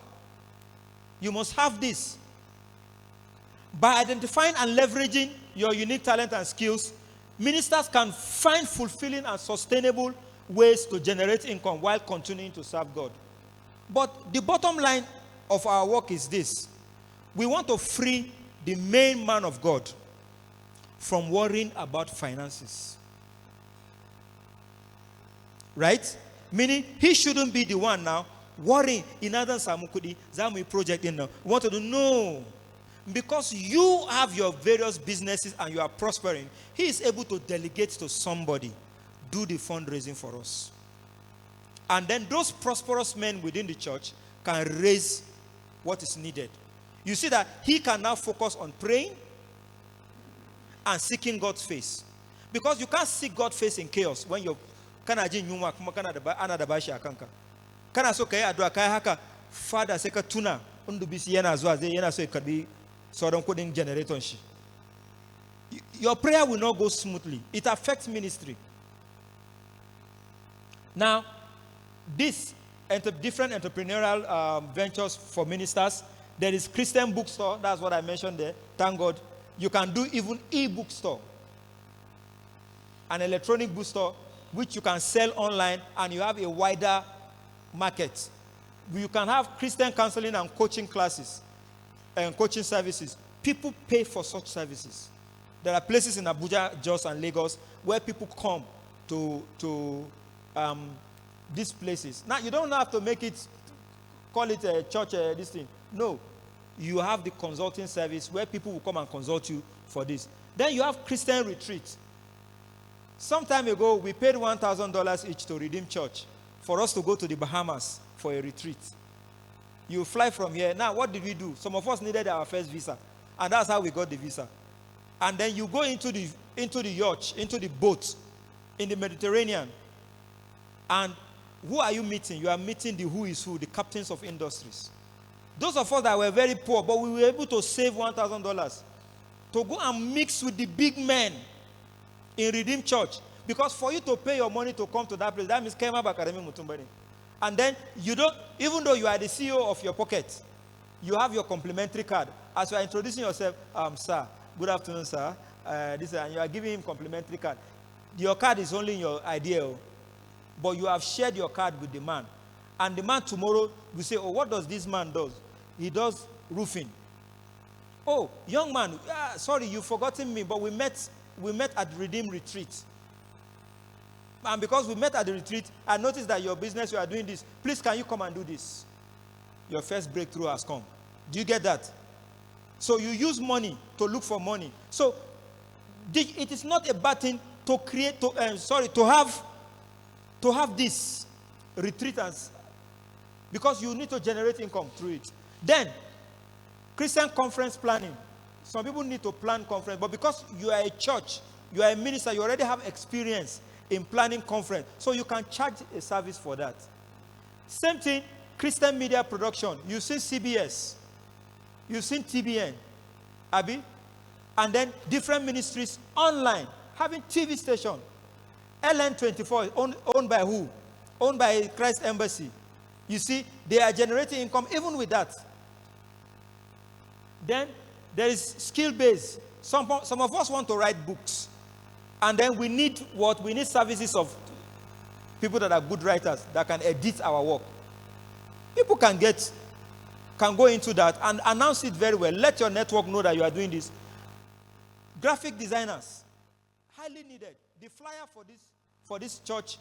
You must have this. By identifying and leveraging your unique talent and skills, ministers can find fulfilling and sustainable ways to generate income while continuing to serve God. But the bottom line of our work is this. We want to free the main man of God from worrying about finances. Right? Meaning, he shouldn't be the one now worrying in other Samukudi, Zamui project in now. We want to do no. Because you have your various businesses and you are prospering, he is able to delegate to somebody, do the fundraising for us. And then those prosperous men within the church can raise what is needed. You see that he can now focus on praying and seeking God's face. Because you can't seek God's face in chaos when you're Father seka tuna undu bisi yana zuwa zai yana so ya karbi sauran kudin generator shi. Your prayer will not go smoothly. It affects ministry. Now, this different entrepreneurial ventures for ministers. There is Christian bookstore. That's what I mentioned there. Thank God. You can do even e-bookstore. An electronic bookstore which you can sell online and you have a wider market. You can have Christian counseling and coaching classes and coaching services. People pay for such services. There are places in Abuja, Jos, and Lagos where people come to these places. Now, you don't have to make it, call it a church, this thing. No. You have the consulting service where people will come and consult you for this. Then you have Christian retreats. Some time ago, we paid $1,000 each to Redeem Church for us to go to the Bahamas for a retreat. You fly from here. Now, what did we do? Some of us needed our first visa, and that's how we got the visa. And then you go into the yacht, into the boat in the Mediterranean. And who are you meeting? You are meeting the who is who, the captains of industries. Those of us that were very poor, but we were able to save $1,000 to go and mix with the big men in Redeem Church. Because for you to pay your money to come to that place, that means Kema Bakaremi Mutumbani. And then you don't, even though you are the CEO of your pocket, you have your complimentary card. As you are introducing yourself, sir, good afternoon, sir. And you are giving him complimentary card. Your card is only in your idea, but you have shared your card with the man. And the man tomorrow will say, oh, what does this man do? He does roofing. Oh, young man, sorry, you've forgotten me, but we met at Redeem Retreat. And because we met at the retreat, I noticed that your business, you are doing this. Please, can you come and do this? your first breakthrough has come. Do you get that? So you use money to look for money. So it is not a bad thing to create, to have this retreat, because you need to generate income through it. Then, Christian conference planning. Some people need to plan conference, but because you are a church, you are a minister, you already have experience in planning conference, so you can charge a service for that. Same thing, Christian media production. You've seen CBS, you've seen TBN, Abi, and then different ministries online, having TV station. LN24 is owned by who? Owned by Christ Embassy. You see, they are generating income even with that. Then there is skill-based. Some of us want to write books. And then we need what? We need services of people that are good writers that can edit our work. People can go into that and announce it very well. Let your network know that you are doing this. Graphic designers, highly needed. The flyer for this church,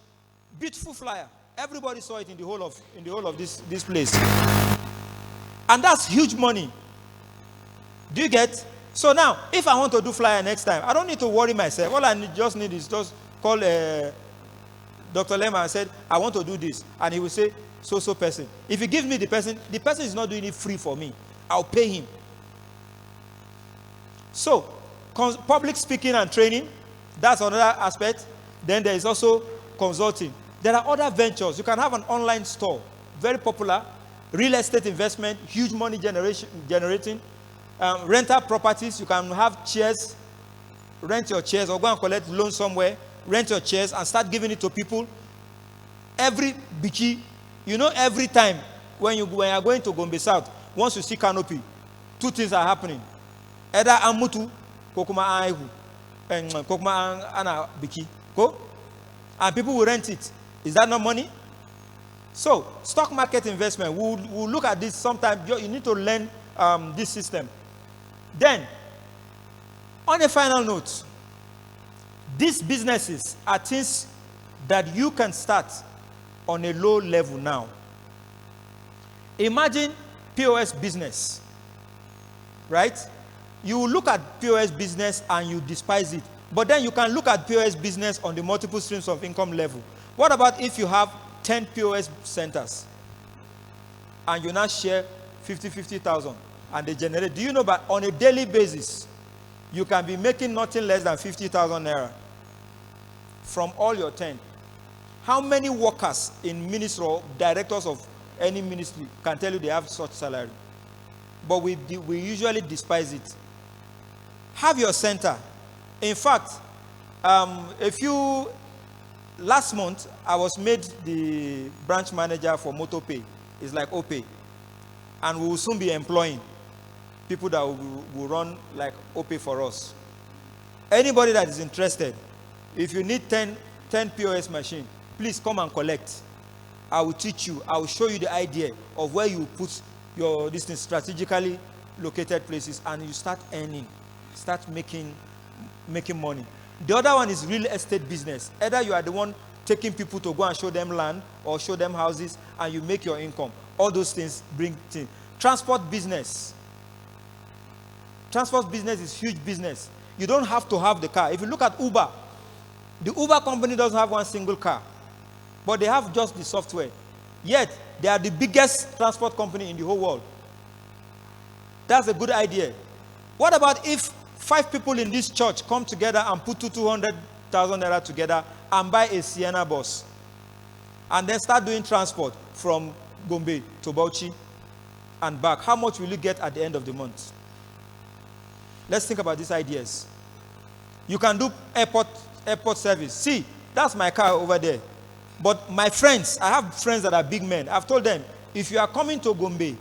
beautiful flyer. Everybody saw it in the whole of this place. And that's huge money. Do you get? So now, if I want to do flyer next time, I don't need to worry myself. All I just need is just call Dr. Laima and said, I want to do this. And he will say, so person. If he gives me the person is not doing it free for me. I'll pay him. So, public speaking and training, that's another aspect. Then there is also consulting. There are other ventures. You can have an online store, very popular. Real estate investment, huge money generating. Rental properties, you can have chairs, rent your chairs, or go and collect loan somewhere, rent your chairs and start giving it to people. Every biki, every time when you are going to Gombe South, once you see canopy, two things are happening. Either amutu, kokuma aihu, and kokuma ana biki, go, and people will rent it. Is that not money? So, stock market investment, we'll look at this sometime. You need to learn this system. Then, on a final note, these businesses are things that you can start on a low level now. Imagine POS business, right? You look at POS business and you despise it. But then you can look at POS business on the multiple streams of income level. What about if you have 10 POS centers and you now share 50,000 and they generate? Do you know that on a daily basis, you can be making nothing less than 50,000 naira from all your 10? How many workers in ministry or directors of any ministry can tell you they have such salary? But we usually despise it. Have your center. In fact, last month, I was made the branch manager for MotoPay. It's like OPay. And we will soon be employing people that will run like OPay for us. Anybody that is interested, if you need 10 POS machine, please come and collect. I will teach you. I will show you the idea of where you put your things strategically located places, and you start earning, start making money. The other one is real estate business. Either you are the one taking people to go and show them land or show them houses, and you make your income. All those things bring things. Transport business. Transport business is huge business. You don't have to have the car. If you look at Uber, the Uber company doesn't have one single car, but they have just the software. Yet, they are the biggest transport company in the whole world. That's a good idea. What about if 5 people in this church come together and put 200,000 naira together and buy a Sienna bus and then start doing transport from Gombe to Bauchi and back? How much will you get at the end of the month? Let's think about these ideas. You can do airport service. See, that's my car over there. But my friends, I have friends that are big men. I've told them, if you are coming to Gombe,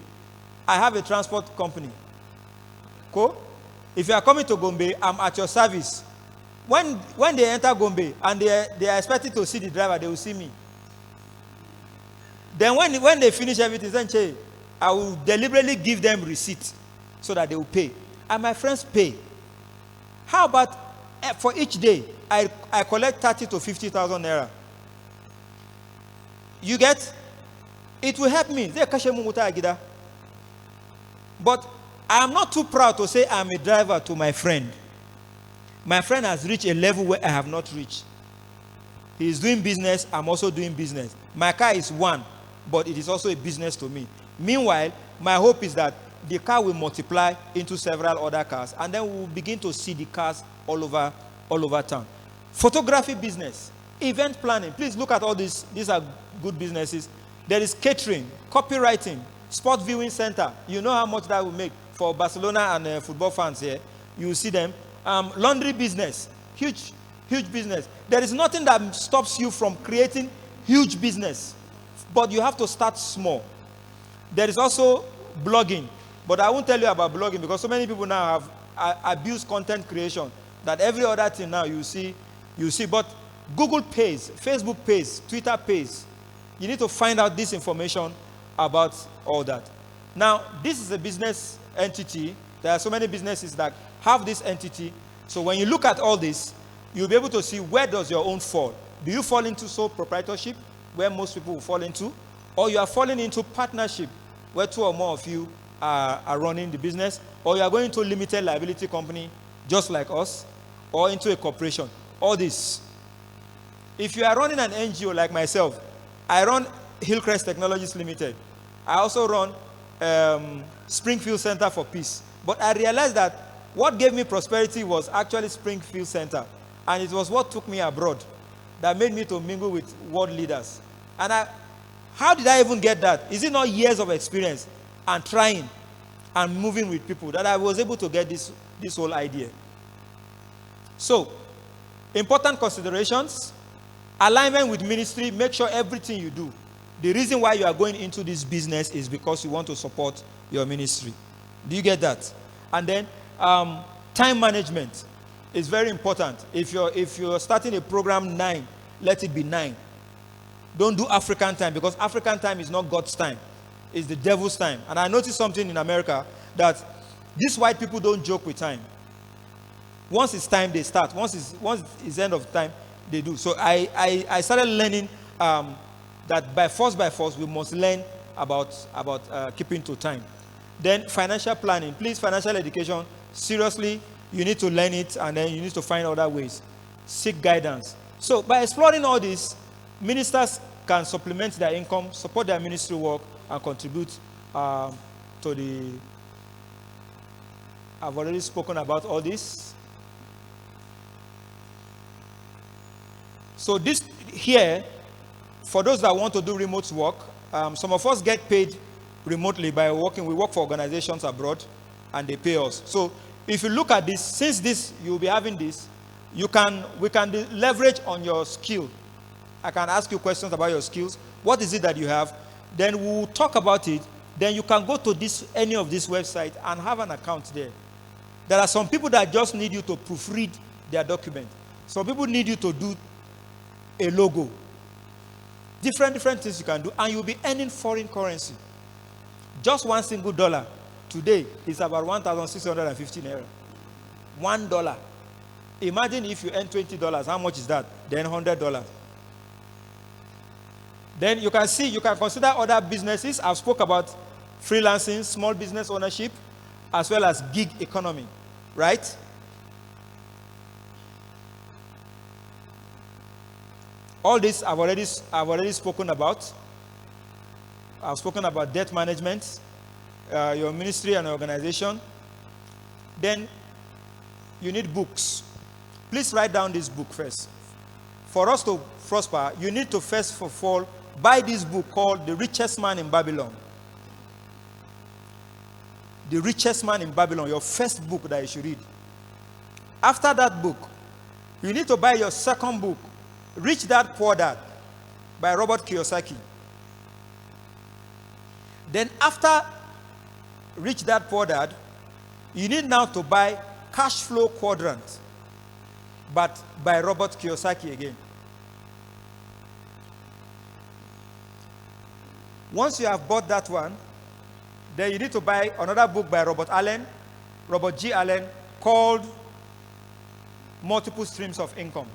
I have a transport company. Cool? If you are coming to Gombe, I'm at your service. When they enter Gombe and they are expected to see the driver, they will see me. Then when they finish everything, then I will deliberately give them receipt so that they will pay. And my friends pay. How about for each day, I collect 30 to 50,000 naira. You get? It will help me. But I am not too proud to say I'm a driver to my friend. My friend has reached a level where I have not reached. He is doing business, I'm also doing business. My car is one, but it is also a business to me. Meanwhile, my hope is that the car will multiply into several other cars, and then we will begin to see the cars all over town. Photography business, event planning. Please look at all these. These are good businesses. There is catering, copywriting, sport viewing center. You know how much that will make for Barcelona and football fans here. You will see them. Laundry business, huge business. There is nothing that stops you from creating huge business, but you have to start small. There is also blogging, but I won't tell you about blogging because so many people now have abused content creation that every other thing now you see. But Google pays, Facebook pays, Twitter pays. You need to find out this information about all that. Now, this is a business entity. There are so many businesses that have this entity. So when you look at all this, you'll be able to see where does your own fall. Do you fall into sole proprietorship, where most people will fall into? Or you are falling into partnership, where two or more of you are running the business? Or you are going to a limited liability company, just like us, or into a corporation. All this. If you are running an NGO like myself, I run Hillcrest Technologies Limited. I also run Springfield Center for Peace. But I realized that what gave me prosperity was actually Springfield Center. And it was what took me abroad that made me to mingle with world leaders. And how did I even get that? Is it not years of experience and trying and moving with people that I was able to get this whole idea? So, important considerations. Alignment with ministry. Make sure everything you do. The reason why you are going into this business is because you want to support your ministry. Do you get that? And then time management is very important. If you're starting a program 9, let it be 9. Don't do African time, because African time is not God's time. It's the devil's time. And I noticed something in America, that these white people don't joke with time. Once it's time, they start. Once it's end of time, they do. So I started learning that by force we must learn about keeping to time. Then financial planning. Please, financial education, seriously, you need to learn it, and then you need to find other ways. Seek guidance. So by exploring all this, ministers can supplement their income, support their ministry work, and contribute to the... I've already spoken about all this. So this here, for those that want to do remote work, some of us get paid remotely by working. We work for organizations abroad, and they pay us. So if you look at this, since this, you'll be having this, we can leverage on your skill. I can ask you questions about your skills. What is it that you have? Then we'll talk about it. Then you can go to any of these websites and have an account there. There are some people that just need you to proofread their document. Some people need you to do a logo. Different things you can do, and you'll be earning foreign currency. Just one single dollar today is about 1,650 naira. $1. Imagine if you earn $20, how much is that? Then $100. Then you can consider other businesses. I've spoke about freelancing, small business ownership, as well as gig economy, right? All this I've already spoken about. I've spoken about debt management, your ministry and organization. Then you need books. Please write down this book first. For us to prosper, you need to first of all buy this book called The Richest Man in Babylon. The Richest Man in Babylon, your first book that you should read. After that book, you need to buy your second book, Rich Dad, Poor Dad, by Robert Kiyosaki. Then after Rich Dad, Poor Dad, you need now to buy Cash Flow Quadrant, but by Robert Kiyosaki again. Once you have bought that one, then you need to buy another book by Robert G. Allen, called Multiple Streams of Income.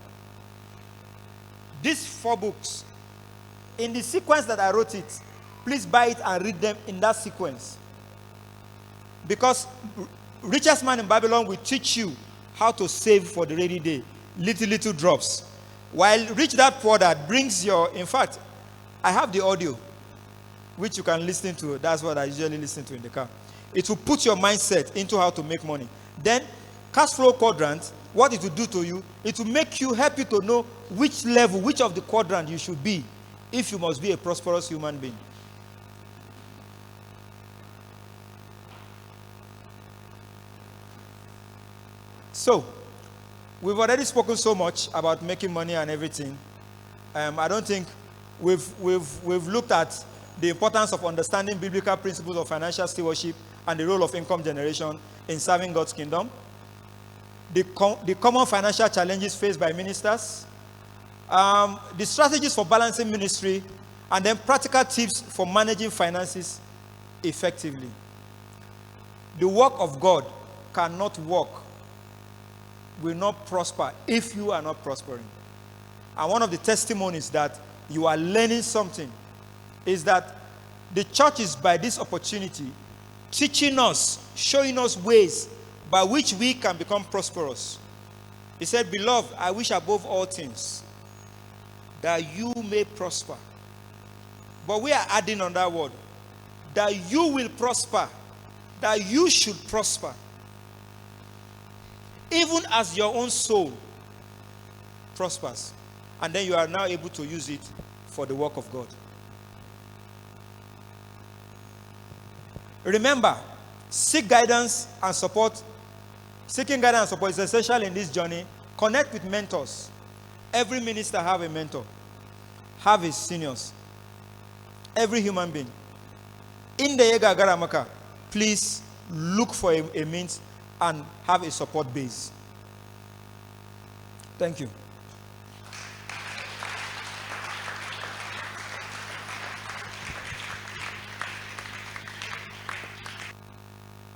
These 4 books, in the sequence that I wrote it, please buy it and read them in that sequence. Because richest man in Babylon will teach you how to save for the rainy day. Little drops. While rich that poor dad brings your, in fact, I have the audio, which you can listen to. That's what I usually listen to in the car. It will put your mindset into how to make money. Then, cash flow quadrant, what it will do to you, it will make you happy to know which level, which of the quadrant you should be if you must be a prosperous human being. So, we've already spoken so much about making money and everything. I don't think we've looked at the importance of understanding biblical principles of financial stewardship and the role of income generation in serving God's kingdom. The common financial challenges faced by ministers. The strategies for balancing ministry, and then practical tips for managing finances effectively. The work of God cannot work, will not prosper if you are not prospering. And one of the testimonies that you are learning something is that the church is, by this opportunity, teaching us, showing us ways by which we can become prosperous. He said, "Beloved, I wish above all things that you may prosper." But we are adding on that word, that you will prosper, that you should prosper, even as your own soul prospers. And then you are now able to use it for the work of God. Remember, seek guidance and support. Seeking guidance and support is essential in this journey. Connect with mentors. Every minister have a mentor. Have his seniors. Every human being. In the Yega Garamaka, please look for a means and have a support base. Thank you.